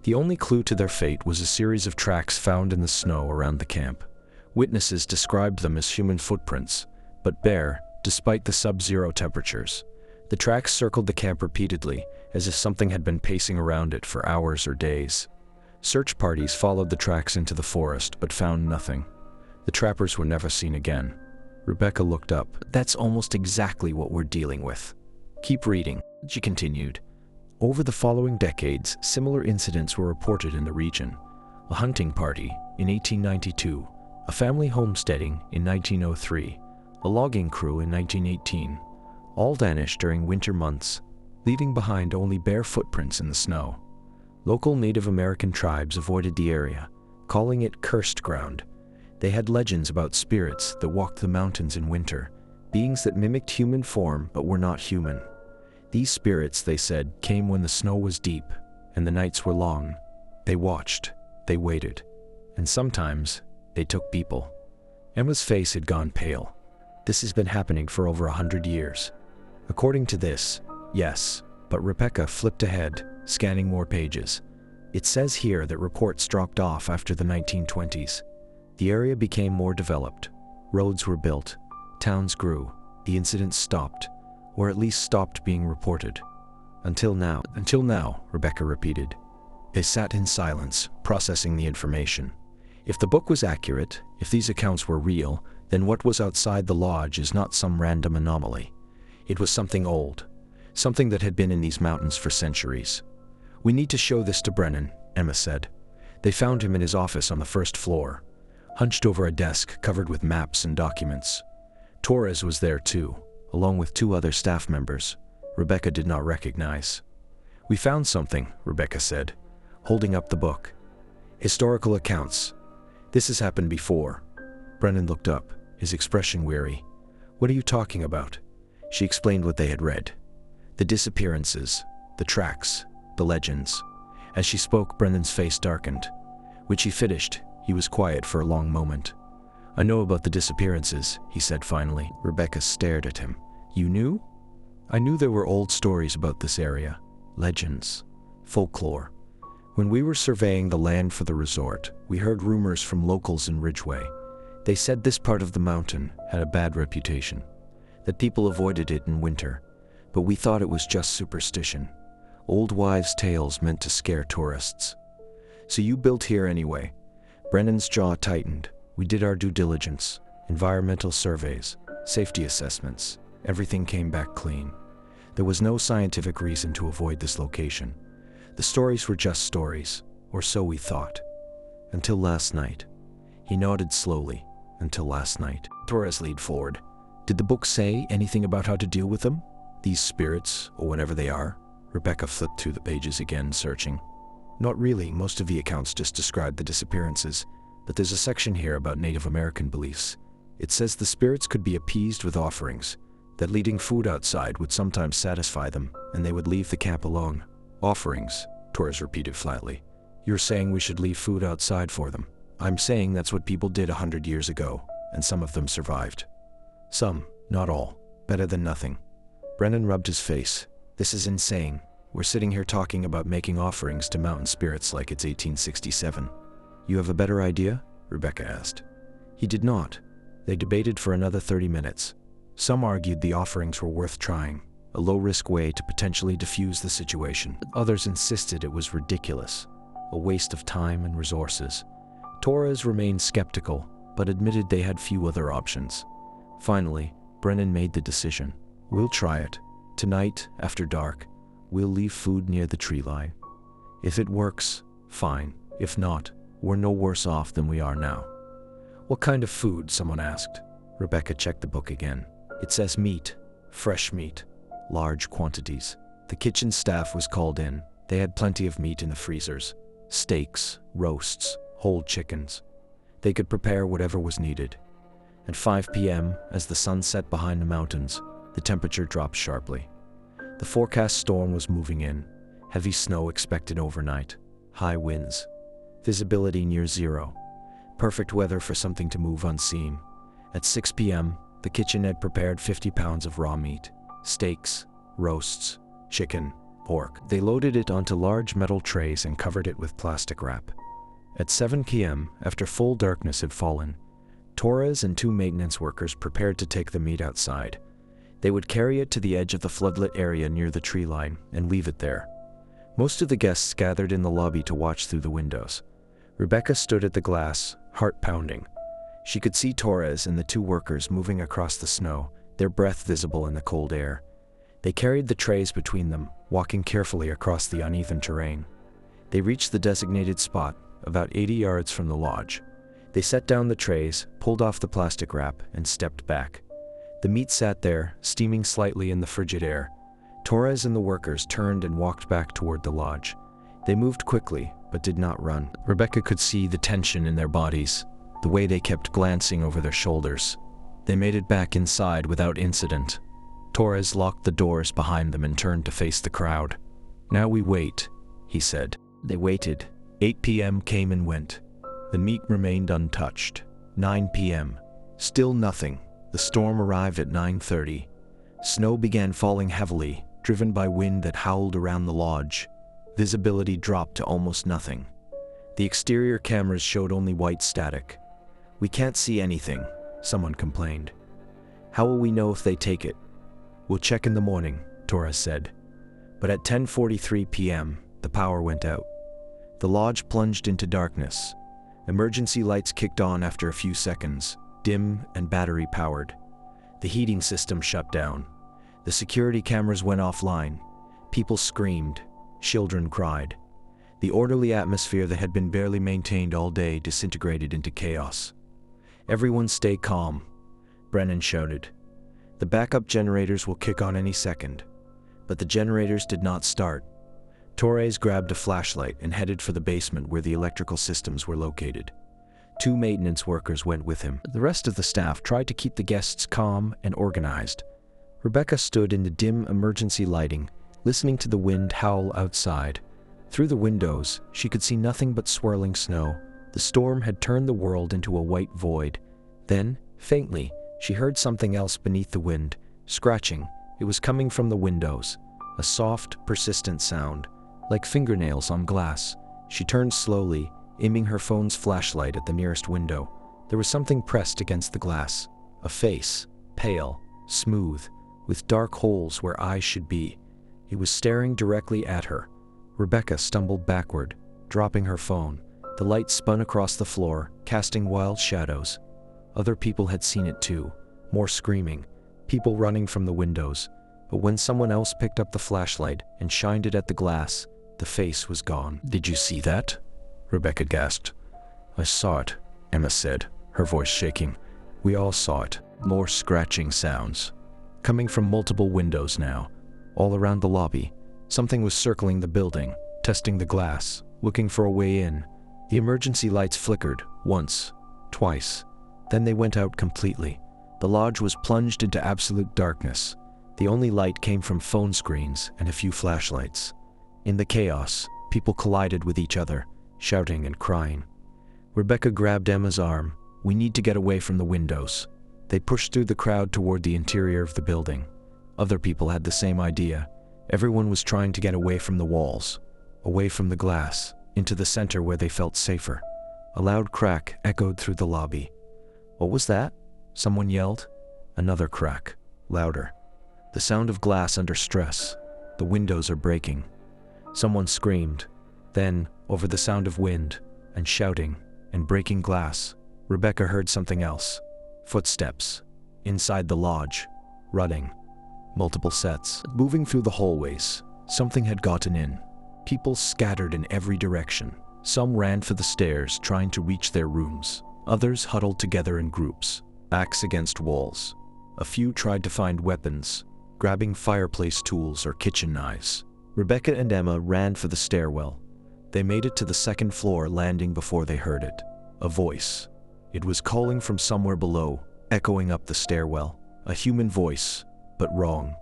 [SPEAKER 1] The only clue to their fate was a series of tracks found in the snow around the camp. Witnesses described them as human footprints, but bare, despite the sub-zero temperatures. The tracks circled the camp repeatedly, as if something had been pacing around it for hours or days. Search parties followed the tracks into the forest, but found nothing. The trappers were never seen again. Rebecca looked up. That's almost exactly what we're dealing with. Keep reading, she continued. Over the following decades, similar incidents were reported in the region. A hunting party in 1892, a family homesteading in 1903, a logging crew in 1918, all vanished during winter months, leaving behind only bare footprints in the snow. Local Native American tribes avoided the area, calling it cursed ground. They had legends about spirits that walked the mountains in winter, beings that mimicked human form but were not human. These spirits, they said, came when the snow was deep and the nights were long. They watched, they waited, and sometimes they took people. Emma's face had gone pale. This has been happening for over 100 years. According to this, yes, but Rebecca flipped ahead, scanning more pages. It says here that reports dropped off after the 1920s. The area became more developed. Roads were built. Towns grew. The incidents stopped, or at least stopped being reported. Until now, Rebecca repeated. They sat in silence, processing the information. If the book was accurate, if these accounts were real, then what was outside the lodge is not some random anomaly. It was something old, something that had been in these mountains for centuries. We need to show this to Brennan, Emma said. They found him in his office on the first floor, hunched over a desk covered with maps and documents. Torres was there too, along with 2 other staff members Rebecca did not recognize. We found something, Rebecca said, holding up the book. Historical accounts. This has happened before. Brennan looked up, his expression weary. What are you talking about? She explained what they had read. The disappearances, the tracks, the legends. As she spoke, Brennan's face darkened. When she finished, he was quiet for a long moment. I know about the disappearances, he said finally. Rebecca stared at him. You knew? I knew there were old stories about this area, legends, folklore. When we were surveying the land for the resort, we heard rumors from locals in Ridgeway. They said this part of the mountain had a bad reputation, that people avoided it in winter, but we thought it was just superstition. Old wives' tales meant to scare tourists. So you built here anyway. Brennan's jaw tightened. We did our due diligence, environmental surveys, safety assessments. Everything came back clean. There was no scientific reason to avoid this location. The stories were just stories, or so we thought. Until last night. He nodded slowly. Until last night. Torres leaned forward. Did the book say anything about how to deal with them? These spirits, or whatever they are? Rebecca flipped through the pages again, searching. Not really. Most of the accounts just describe the disappearances, but there's a section here about Native American beliefs. It says the spirits could be appeased with offerings, that leading food outside would sometimes satisfy them, and they would leave the camp alone. Offerings, Torres repeated flatly. You're saying we should leave food outside for them. I'm saying that's what people did 100 years ago, and some of them survived. Some, not all. Better than nothing. Brennan rubbed his face. This is insane. We're sitting here talking about making offerings to mountain spirits like it's 1867. You have a better idea? Rebecca asked. He did not. They debated for another 30 minutes. Some argued the offerings were worth trying, a low-risk way to potentially defuse the situation. Others insisted it was ridiculous, a waste of time and resources. Torres remained skeptical, but admitted they had few other options. Finally, Brennan made the decision. We'll try it. Tonight, after dark, we'll leave food near the tree line. If it works, fine. If not, we're no worse off than we are now. What kind of food? Someone asked. Rebecca checked the book again. It says meat, fresh meat, large quantities. The kitchen staff was called in. They had plenty of meat in the freezers. Steaks, roasts, whole chickens. They could prepare whatever was needed. At 5 p.m., as the sun set behind the mountains, the temperature dropped sharply. The forecast storm was moving in. Heavy snow expected overnight. High winds. Visibility near zero. Perfect weather for something to move unseen. At 6 p.m., the kitchen had prepared 50 pounds of raw meat. Steaks, roasts, chicken, pork. They loaded it onto large metal trays and covered it with plastic wrap. At 7 p.m., after full darkness had fallen, Torres and 2 maintenance workers prepared to take the meat outside. They would carry it to the edge of the floodlit area near the tree line and leave it there. Most of the guests gathered in the lobby to watch through the windows. Rebecca stood at the glass, heart pounding. She could see Torres and the 2 workers moving across the snow, their breath visible in the cold air. They carried the trays between them, walking carefully across the uneven terrain. They reached the designated spot, about 80 yards from the lodge. They set down the trays, pulled off the plastic wrap, and stepped back. The meat sat there, steaming slightly in the frigid air. Torres and the workers turned and walked back toward the lodge. They moved quickly, but did not run. Rebecca could see the tension in their bodies, the way they kept glancing over their shoulders. They made it back inside without incident. Torres locked the doors behind them and turned to face the crowd. "Now we wait," he said. They waited. 8 p.m. came and went. The meat remained untouched. 9 p.m. Still nothing. The storm arrived at 9:30. Snow began falling heavily, driven by wind that howled around the lodge. Visibility dropped to almost nothing. The exterior cameras showed only white static. "We can't see anything," someone complained. "How will we know if they take it?" "We'll check in the morning," Torres said. But at 10:43 p.m., the power went out. The lodge plunged into darkness. Emergency lights kicked on after a few seconds, dim and battery-powered. The heating system shut down. The security cameras went offline. People screamed. Children cried. The orderly atmosphere that had been barely maintained all day disintegrated into chaos. "Everyone stay calm," Brennan shouted. "The backup generators will kick on any second." But the generators did not start. Torres grabbed a flashlight and headed for the basement where the electrical systems were located. 2 maintenance workers went with him. The rest of the staff tried to keep the guests calm and organized. Rebecca stood in the dim emergency lighting, listening to the wind howl outside. Through the windows, she could see nothing but swirling snow. The storm had turned the world into a white void. Then, faintly, she heard something else beneath the wind, scratching. It was coming from the windows, a soft, persistent sound, like fingernails on glass. She turned slowly, aiming her phone's flashlight at the nearest window. There was something pressed against the glass. A face, pale, smooth, with dark holes where eyes should be. It was staring directly at her. Rebecca stumbled backward, dropping her phone. The light spun across the floor, casting wild shadows. Other people had seen it too. More screaming, people running from the windows. But when someone else picked up the flashlight and shined it at the glass, the face was gone. "Did you see that?" Rebecca gasped. "I saw it," Emma said, her voice shaking. "We all saw it." More scratching sounds. Coming from multiple windows now. All around the lobby. Something was circling the building, testing the glass, looking for a way in. The emergency lights flickered, once, twice. Then they went out completely. The lodge was plunged into absolute darkness. The only light came from phone screens and a few flashlights. In the chaos, people collided with each other, shouting and crying. Rebecca grabbed Emma's arm. "We need to get away from the windows." They pushed through the crowd toward the interior of the building. Other people had the same idea. Everyone was trying to get away from the walls, away from the glass, into the center where they felt safer. A loud crack echoed through the lobby. "What was that?" someone yelled. Another crack, louder. The sound of glass under stress. "The windows are breaking." Someone screamed. Then, over the sound of wind, and shouting, and breaking glass, Rebecca heard something else. Footsteps. Inside the lodge. Running. Multiple sets. Moving through the hallways. Something had gotten in. People scattered in every direction. Some ran for the stairs, trying to reach their rooms. Others huddled together in groups, backs against walls. A few tried to find weapons, grabbing fireplace tools or kitchen knives. Rebecca and Emma ran for the stairwell. They made it to the second floor landing before they heard it. A voice. It was calling from somewhere below, echoing up the stairwell. A human voice, but wrong.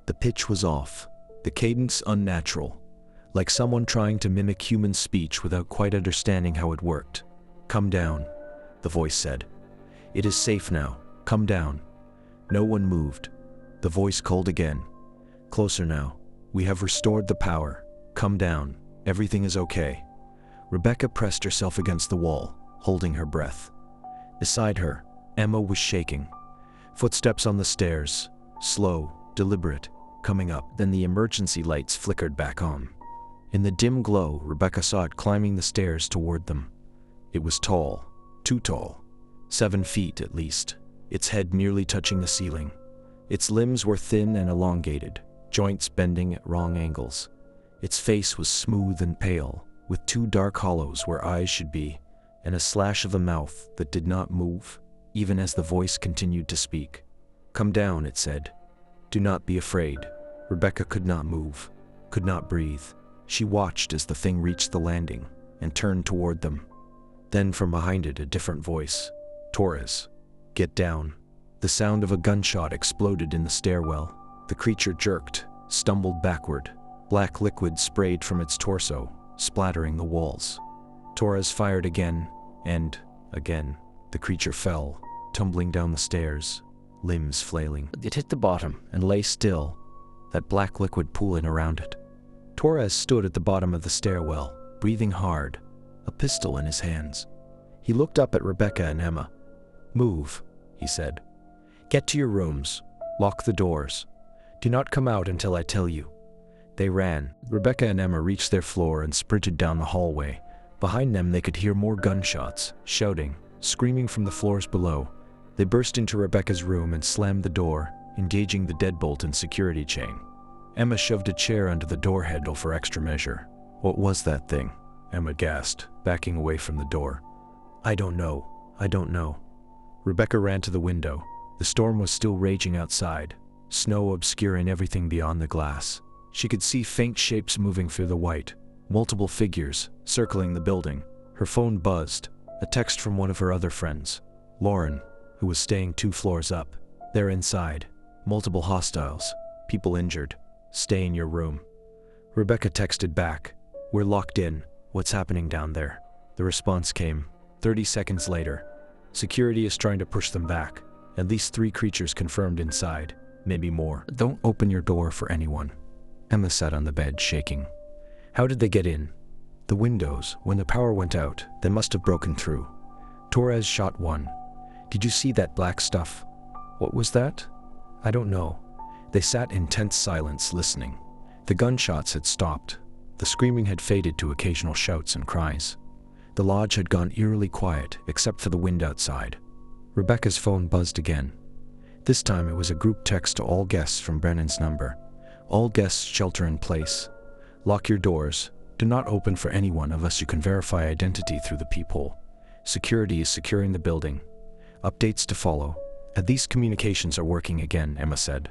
[SPEAKER 1] The pitch was off, the cadence unnatural, like someone trying to mimic human speech without quite understanding how it worked. "Come down," the voice said. "It is safe now. Come down." No one moved. The voice called again. "Closer now. We have restored the power. Come down. Everything is okay." Rebecca pressed herself against the wall, holding her breath. Beside her, Emma was shaking. Footsteps on the stairs, slow, deliberate, coming up. Then the emergency lights flickered back on. In the dim glow, Rebecca saw it climbing the stairs toward them. It was tall, too tall, 7 feet at least, its head nearly touching the ceiling. Its limbs were thin and elongated, joints bending at wrong angles. Its face was smooth and pale, with 2 dark hollows where eyes should be, and a slash of a mouth that did not move, even as the voice continued to speak. "Come down," it said. "Do not be afraid." Rebecca could not move, could not breathe. She watched as the thing reached the landing and turned toward them. Then from behind it, a different voice. "Torres, get down." The sound of a gunshot exploded in the stairwell. The creature jerked, stumbled backward. Black liquid sprayed from its torso, splattering the walls. Torres fired again, and, again, the creature fell, tumbling down the stairs, limbs flailing. It hit the bottom and lay still, that black liquid pooling around it. Torres stood at the bottom of the stairwell, breathing hard, a pistol in his hands. He looked up at Rebecca and Emma. "Move," he said. "Get to your rooms. Lock the doors. Do not come out until I tell you." They ran. Rebecca and Emma reached their floor and sprinted down the hallway. Behind them they could hear more gunshots, shouting, screaming from the floors below. They burst into Rebecca's room and slammed the door, engaging the deadbolt and security chain. Emma shoved a chair under the door handle for extra measure. "What was that thing?" Emma gasped, backing away from the door. I don't know. Rebecca ran to the window. The storm was still raging outside, snow obscuring everything beyond the glass. She could see faint shapes moving through the white, multiple figures circling the building. Her phone buzzed, a text from one of her other friends, Lauren, who was staying 2 floors up. "They're inside. Multiple hostiles. People injured. Stay in your room." Rebecca texted back, "We're locked in. What's happening down there?" The response came 30 seconds later. "Security is trying to push them back. At least 3 creatures confirmed inside, maybe more. Don't open your door for anyone." Emma sat on the bed, shaking. "How did they get in?" "The windows. When the power went out, they must have broken through. Torres shot one. Did you see that black stuff?" "What was that?" "I don't know." They sat in tense silence, listening. The gunshots had stopped. The screaming had faded to occasional shouts and cries. The lodge had gone eerily quiet, except for the wind outside. Rebecca's phone buzzed again. This time it was a group text to all guests from Brennan's number. "All guests shelter in place. Lock your doors. Do not open for anyone unless you can verify identity through the peephole. Security is securing the building. Updates to follow." "At least communications are working again," Emma said.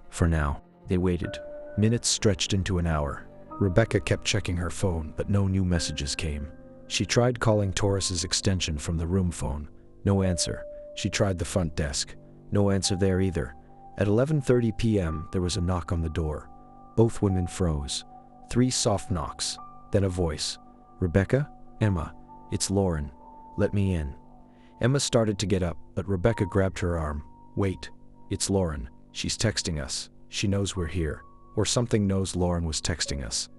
[SPEAKER 1] For now. They waited. Minutes stretched into an hour. Rebecca kept checking her phone, but no new messages came. She tried calling Torres's extension from the room phone. No answer. She tried the front desk. No answer there either. At 11:30 p.m., there was a knock on the door. Both women froze. 3 soft knocks. Then a voice. "Rebecca? Emma, it's Lauren. Let me in." Emma started to get up, but Rebecca grabbed her arm. "Wait. It's Lauren. She's texting us. She knows we're here. Or something knows Lauren was texting us."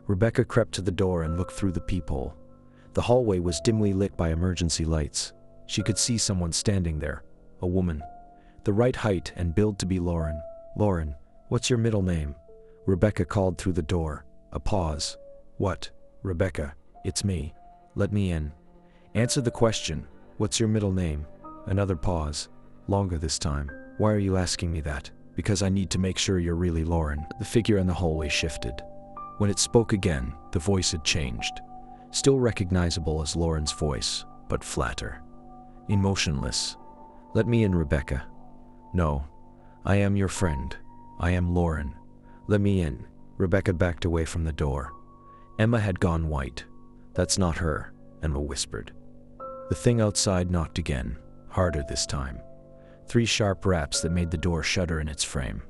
[SPEAKER 1] Rebecca crept to the door and looked through the peephole. The hallway was dimly lit by emergency lights. She could see someone standing there, a woman. The right height and build to be Lauren. "Lauren, what's your middle name?" Rebecca called through the door. A pause. "What? Rebecca, it's me. Let me in." "Answer the question. What's your middle name?" Another pause. Longer this time. "Why are you asking me that?" "Because I need to make sure you're really Lauren." The figure in the hallway shifted. When it spoke again, the voice had changed. Still recognizable as Lauren's voice, but flatter. Emotionless. "Let me in, Rebecca." "No. I am your friend. I am Lauren. Let me in." Rebecca backed away from the door. Emma had gone white. "That's not her," Emma whispered. The thing outside knocked again, harder this time. 3 sharp raps that made the door shudder in its frame.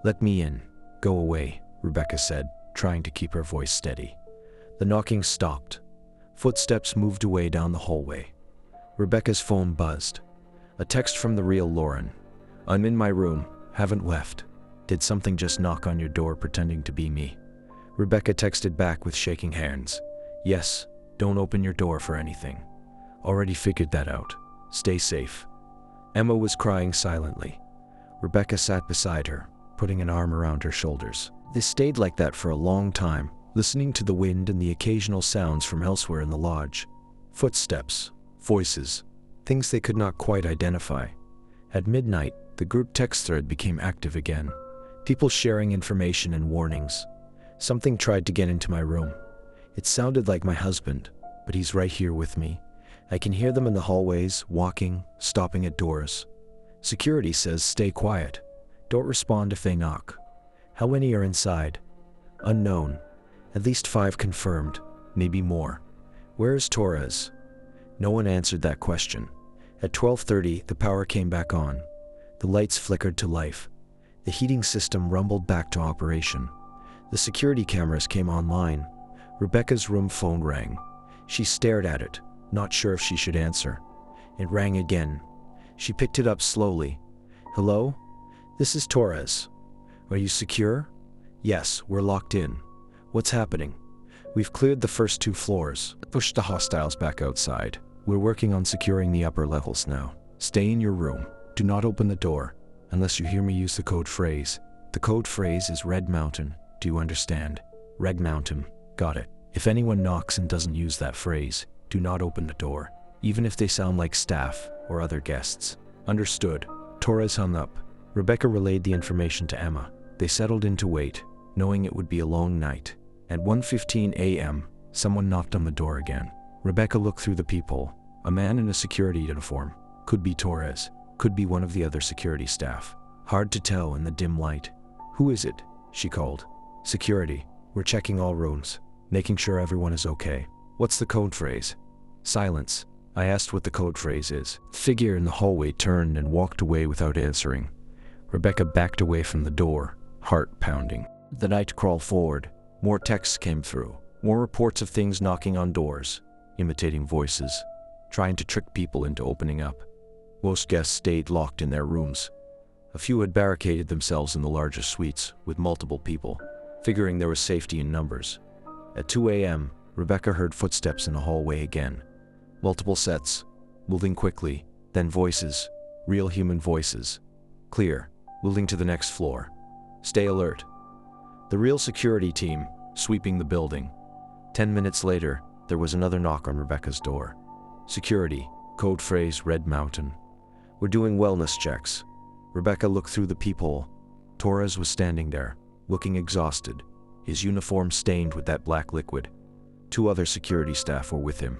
[SPEAKER 1] "Let me in. Go away," Rebecca said, trying to keep her voice steady. The knocking stopped. Footsteps moved away down the hallway. Rebecca's phone buzzed. A text from the real Lauren. "I'm in my room, haven't left. Did something just knock on your door pretending to be me?" Rebecca texted back with shaking hands. "Yes, don't open your door for anything. Already figured that out. Stay safe." Emma was crying silently. Rebecca sat beside her, putting an arm around her shoulders. They stayed like that for a long time, listening to the wind and the occasional sounds from elsewhere in the lodge. Footsteps, voices, things they could not quite identify. At midnight, the group text thread became active again. People sharing information and warnings. "Something tried to get into my room. It sounded like my husband, but he's right here with me. I can hear them in the hallways, walking, stopping at doors. Security says stay quiet. Don't respond if they knock. How many are inside? Unknown. At least 5 confirmed, maybe more. Where is Torres?" No one answered that question. At 12:30, the power came back on. The lights flickered to life. The heating system rumbled back to operation. The security cameras came online. Rebecca's room phone rang. She stared at it, not sure if she should answer. It rang again. She picked it up slowly. "Hello? This is Torres. Are you secure?" "Yes, we're locked in. What's happening?" "We've cleared the first 2 floors. Pushed the hostiles back outside. We're working on securing the upper levels now. Stay in your room. Do not open the door, unless you hear me use the code phrase. The code phrase is Red Mountain. Do you understand? Red Mountain. Got it. If anyone knocks and doesn't use that phrase, do not open the door, even if they sound like staff or other guests." "Understood." Torres hung up. Rebecca relayed the information to Emma. They settled in to wait, knowing it would be a long night. At 1:15 a.m., someone knocked on the door again. Rebecca looked through the peephole. A man in a security uniform. Could be Torres. Could be one of the other security staff. Hard to tell in the dim light. "Who is it?" she called. "Security. We're checking all rooms, making sure everyone is okay." "What's the code phrase?" "Silence." I asked what the code phrase is. The figure in the hallway turned and walked away without answering. Rebecca backed away from the door, heart pounding. The night crawled forward. More texts came through. More reports of things knocking on doors, imitating voices, trying to trick people into opening up. Most guests stayed locked in their rooms. A few had barricaded themselves in the larger suites with multiple people, figuring there was safety in numbers. At 2 a.m., Rebecca heard footsteps in the hallway again. Multiple sets, moving quickly, then voices, real human voices. Clear, moving to the next floor. Stay alert. The real security team, sweeping the building. 10 minutes later, there was another knock on Rebecca's door. Security, code phrase Red Mountain. "We're doing wellness checks." Rebecca looked through the peephole. Torres was standing there, looking exhausted, his uniform stained with that black liquid. 2 other security staff were with him.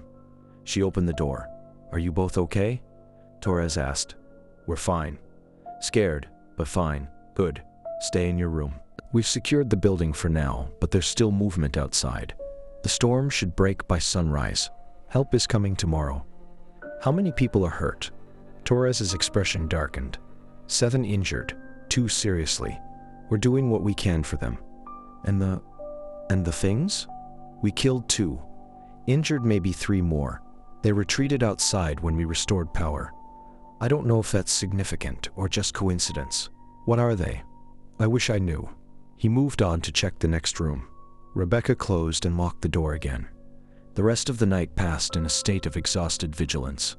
[SPEAKER 1] She opened the door. "Are you both okay?" Torres asked. "We're fine. Scared, but fine. Good. Stay in your room. We've secured the building for now, but there's still movement outside. The storm should break by sunrise. Help is coming tomorrow." "How many people are hurt?" Torres's expression darkened. 7 injured, 2 seriously. "We're doing what we can for them." And the things?" "We killed 2. Injured maybe 3 more. They retreated outside when we restored power. I don't know if that's significant or just coincidence. What are they?" "I wish I knew." He moved on to check the next room. Rebecca closed and locked the door again. The rest of the night passed in a state of exhausted vigilance.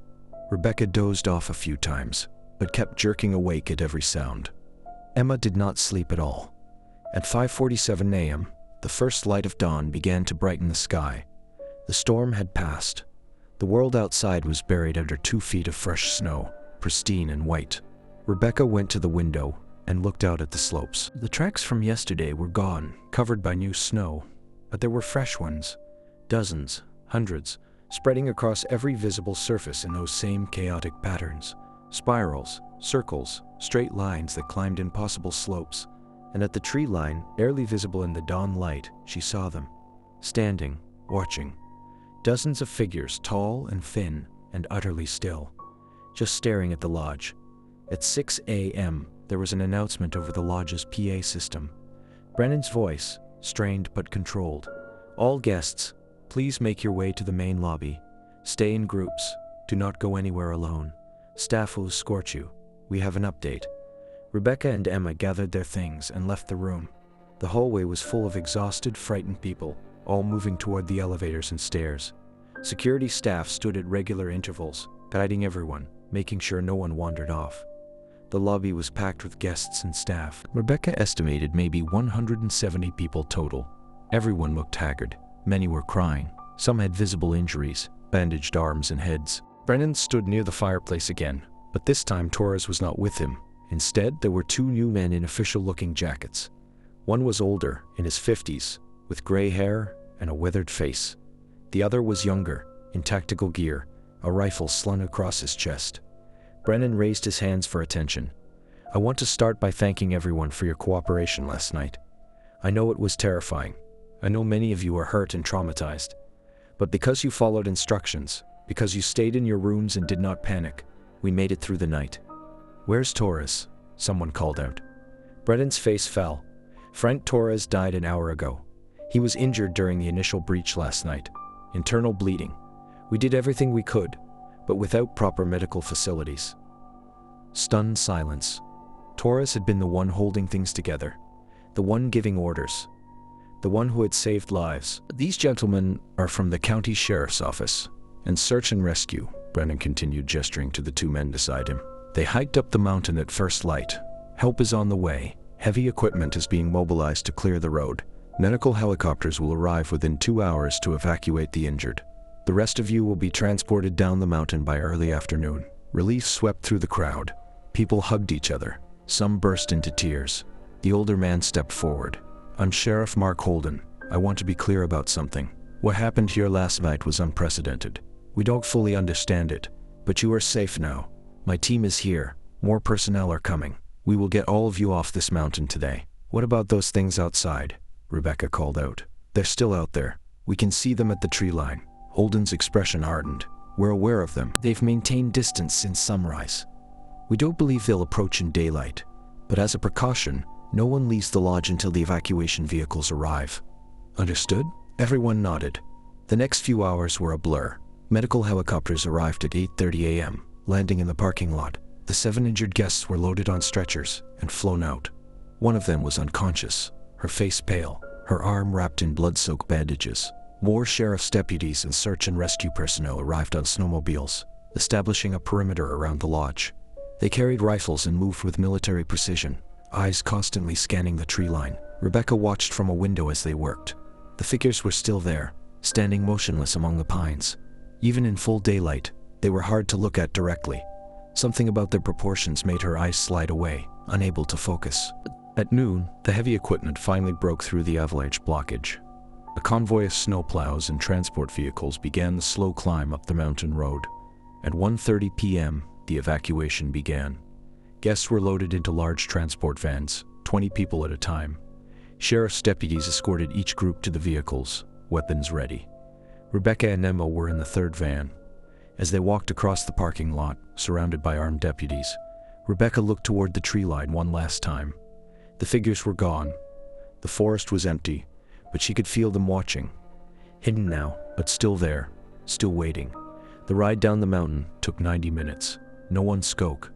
[SPEAKER 1] Rebecca dozed off a few times, but kept jerking awake at every sound. Emma did not sleep at all. At 5:47 a.m., the first light of dawn began to brighten the sky. The storm had passed. The world outside was buried under 2 feet of fresh snow, pristine and white. Rebecca went to the window and looked out at the slopes. The tracks from yesterday were gone, covered by new snow, but there were fresh ones. Dozens, hundreds, spreading across every visible surface in those same chaotic patterns. Spirals, circles, straight lines that climbed impossible slopes. And at the tree line, barely visible in the dawn light, she saw them, standing, watching. Dozens of figures, tall and thin and utterly still, just staring at the lodge. At 6 a.m., there was an announcement over the lodge's PA system. Brennan's voice, strained but controlled. "All guests, please make your way to the main lobby. Stay in groups. Do not go anywhere alone. Staff will escort you. We have an update." Rebecca and Emma gathered their things and left the room. The hallway was full of exhausted, frightened people, all moving toward the elevators and stairs. Security staff stood at regular intervals, guiding everyone, making sure no one wandered off. The lobby was packed with guests and staff. Rebecca estimated maybe 170 people total. Everyone looked haggard. Many were crying. Some had visible injuries, bandaged arms and heads. Brennan stood near the fireplace again, but this time Torres was not with him. Instead, there were 2 new men in official-looking jackets. One was older, in his 50s, with gray hair and a weathered face. The other was younger, in tactical gear, a rifle slung across his chest. Brennan raised his hands for attention. "I want to start by thanking everyone for your cooperation last night. I know it was terrifying. I know many of you are hurt and traumatized. But because you followed instructions, because you stayed in your rooms and did not panic, we made it through the night." "Where's Torres?" someone called out. Brennan's face fell. "Frank Torres died an hour ago. He was injured during the initial breach last night. Internal bleeding. We did everything we could, but without proper medical facilities." Stunned silence. Torres had been the one holding things together, the one giving orders, the one who had saved lives. "These gentlemen are from the county sheriff's office and search and rescue," Brennan continued, gesturing to the 2 men beside him. "They hiked up the mountain at first light. Help is on the way. Heavy equipment is being mobilized to clear the road. Medical helicopters will arrive within 2 hours to evacuate the injured. The rest of you will be transported down the mountain by early afternoon." Relief swept through the crowd. People hugged each other. Some burst into tears. The older man stepped forward. "I'm Sheriff Mark Holden. I want to be clear about something. What happened here last night was unprecedented. We don't fully understand it, but you are safe now. My team is here. More personnel are coming. We will get all of you off this mountain today." "What about those things outside?" Rebecca called out. "They're still out there. We can see them at the tree line." Holden's expression hardened. "We're aware of them. They've maintained distance since sunrise. We don't believe they'll approach in daylight, but as a precaution, no one leaves the lodge until the evacuation vehicles arrive." "Understood?" Everyone nodded. The next few hours were a blur. Medical helicopters arrived at 8:30 a.m., landing in the parking lot. The 7 injured guests were loaded on stretchers and flown out. One of them was unconscious, her face pale, her arm wrapped in blood-soaked bandages. More sheriff's deputies and search and rescue personnel arrived on snowmobiles, establishing a perimeter around the lodge. They carried rifles and moved with military precision, eyes constantly scanning the tree line. Rebecca watched from a window as they worked. The figures were still there, standing motionless among the pines. Even in full daylight, they were hard to look at directly. Something about their proportions made her eyes slide away, unable to focus. At noon, the heavy equipment finally broke through the avalanche blockage. A convoy of snowplows and transport vehicles began the slow climb up the mountain road. At 1:30 p.m., the evacuation began. Guests were loaded into large transport vans, 20 people at a time. Sheriff's deputies escorted each group to the vehicles, weapons ready. Rebecca and Emma were in the 3rd van. As they walked across the parking lot, surrounded by armed deputies, Rebecca looked toward the tree line one last time. The figures were gone. The forest was empty, but she could feel them watching. Hidden now, but still there, still waiting. The ride down the mountain took 90 minutes. No one spoke.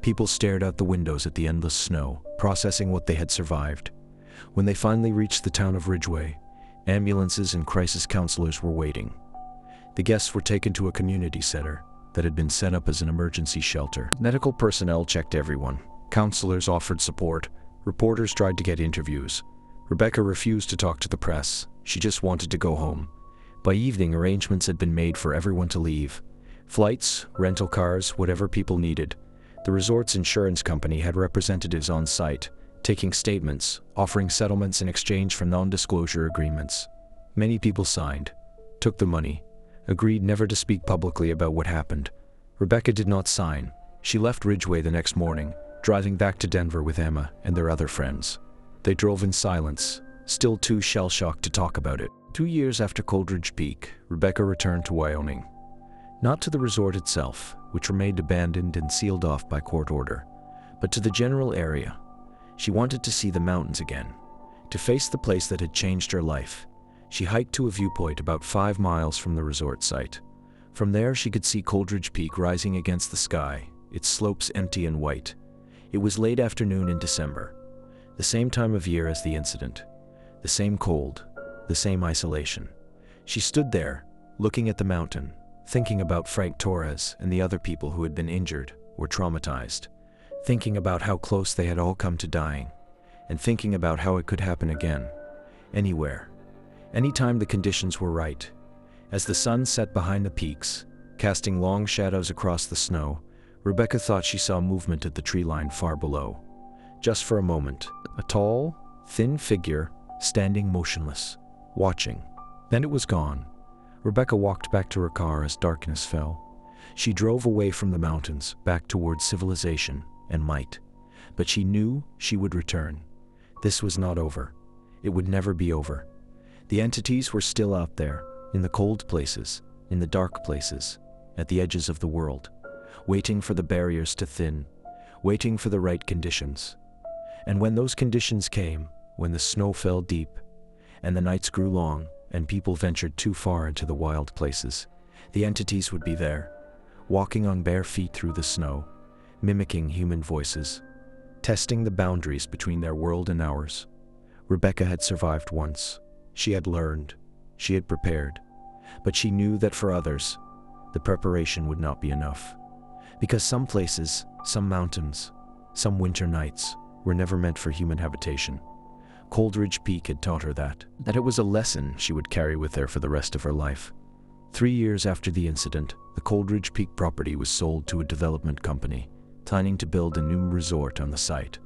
[SPEAKER 1] People stared out the windows at the endless snow, processing what they had survived. When they finally reached the town of Ridgeway, ambulances and crisis counselors were waiting. The guests were taken to a community center that had been set up as an emergency shelter. Medical personnel checked everyone. Counselors offered support. Reporters tried to get interviews. Rebecca refused to talk to the press. She just wanted to go home. By evening, arrangements had been made for everyone to leave. Flights, rental cars, whatever people needed. The resort's insurance company had representatives on site, taking statements, offering settlements in exchange for non-disclosure agreements. Many people signed, took the money, agreed never to speak publicly about what happened. Rebecca did not sign. She left Ridgeway the next morning, driving back to Denver with Emma and their other friends. They drove in silence, still too shell-shocked to talk about it. 2 years after Coldridge Peak, Rebecca returned to Wyoming. Not to the resort itself, which remained abandoned and sealed off by court order, but to the general area. She wanted to see the mountains again, to face the place that had changed her life. She hiked to a viewpoint about 5 miles from the resort site. From there, she could see Coldridge Peak rising against the sky, its slopes empty and white. It was late afternoon in December, the same time of year as the incident. The same cold, the same isolation. She stood there, looking at the mountain, thinking about Frank Torres and the other people who had been injured or traumatized, thinking about how close they had all come to dying, and thinking about how it could happen again, anywhere, anytime the conditions were right. As the sun set behind the peaks, casting long shadows across the snow, Rebecca thought she saw movement at the tree line far below. Just for a moment, a tall, thin figure standing motionless, watching. Then it was gone. Rebecca walked back to her car as darkness fell. She drove away from the mountains, back towards civilization and might. But she knew she would return. This was not over. It would never be over. The entities were still out there, in the cold places, in the dark places, at the edges of the world, waiting for the barriers to thin, waiting for the right conditions. And when those conditions came, when the snow fell deep, and the nights grew long, and people ventured too far into the wild places, the entities would be there, walking on bare feet through the snow, mimicking human voices, testing the boundaries between their world and ours. Rebecca had survived once. She had learned. She had prepared. But she knew that for others, the preparation would not be enough. Because some places, some mountains, some winter nights were never meant for human habitation. Coldridge Peak had taught her that it was a lesson she would carry with her for the rest of her life. 3 years after the incident, the Coldridge Peak property was sold to a development company, planning to build a new resort on the site.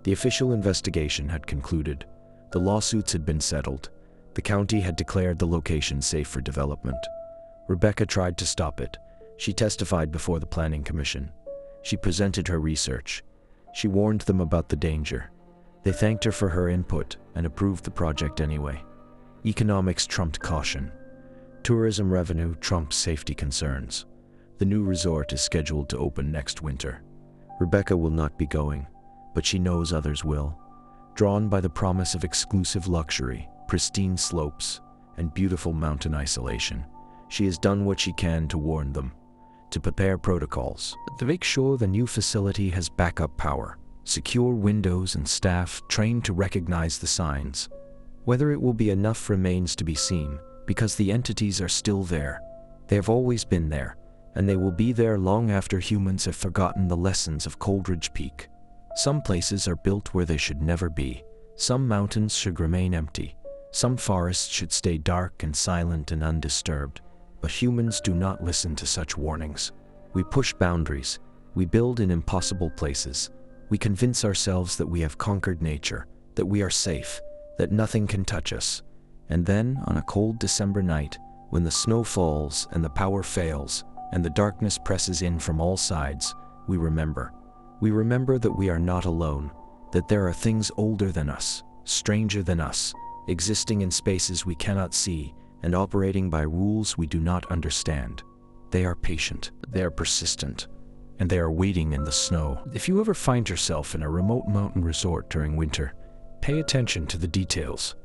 [SPEAKER 1] The official investigation had concluded. The lawsuits had been settled. The county had declared the location safe for development. Rebecca tried to stop it. She testified before the Planning Commission. She presented her research. She warned them about the danger. They thanked her for her input and approved the project anyway. Economics trumped caution. Tourism revenue trumped safety concerns. The new resort is scheduled to open next winter. Rebecca will not be going, but she knows others will. Drawn by the promise of exclusive luxury, pristine slopes, and beautiful mountain isolation, she has done what she can to warn them, to prepare protocols, to make sure the new facility has backup power, secure windows and staff trained to recognize the signs. Whether it will be enough remains to be seen, because the entities are still there. They have always been there, and they will be there long after humans have forgotten the lessons of Coldridge Peak. Some places are built where they should never be. Some mountains should remain empty. Some forests should stay dark and silent and undisturbed. But humans do not listen to such warnings. We push boundaries. We build in impossible places. We convince ourselves that we have conquered nature, that we are safe, that nothing can touch us. And then, on a cold December night, when the snow falls and the power fails, and the darkness presses in from all sides, we remember. We remember that we are not alone, that there are things older than us, stranger than us, existing in spaces we cannot see, and operating by rules we do not understand. They are patient, they are persistent, and they are waiting in the snow. If you ever find yourself in a remote mountain resort during winter, pay attention to the details.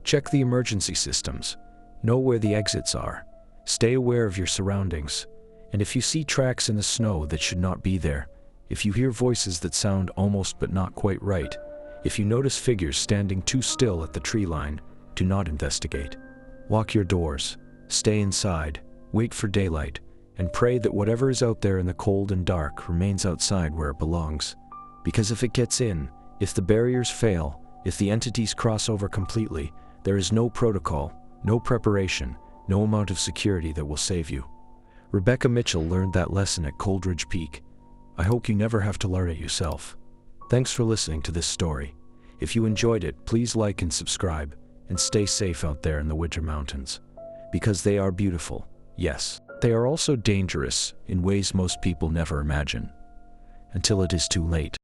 [SPEAKER 1] Check the emergency systems. Know where the exits are. Stay aware of your surroundings. And if you see tracks in the snow that should not be there, if you hear voices that sound almost but not quite right, if you notice figures standing too still at the tree line, do not investigate. Lock your doors. Stay inside. wait for daylight, and pray that whatever is out there in the cold and dark remains outside where it belongs. Because if it gets in, if the barriers fail, if the entities cross over completely, there is no protocol, no preparation, no amount of security that will save you. Rebecca Mitchell learned that lesson at Coldridge Peak. I hope you never have to learn it yourself. Thanks for listening to this story. If you enjoyed it, please like and subscribe, and stay safe out there in the Winter Mountains. Because they are beautiful, yes, they are also dangerous in ways most people never imagine. Until it is too late.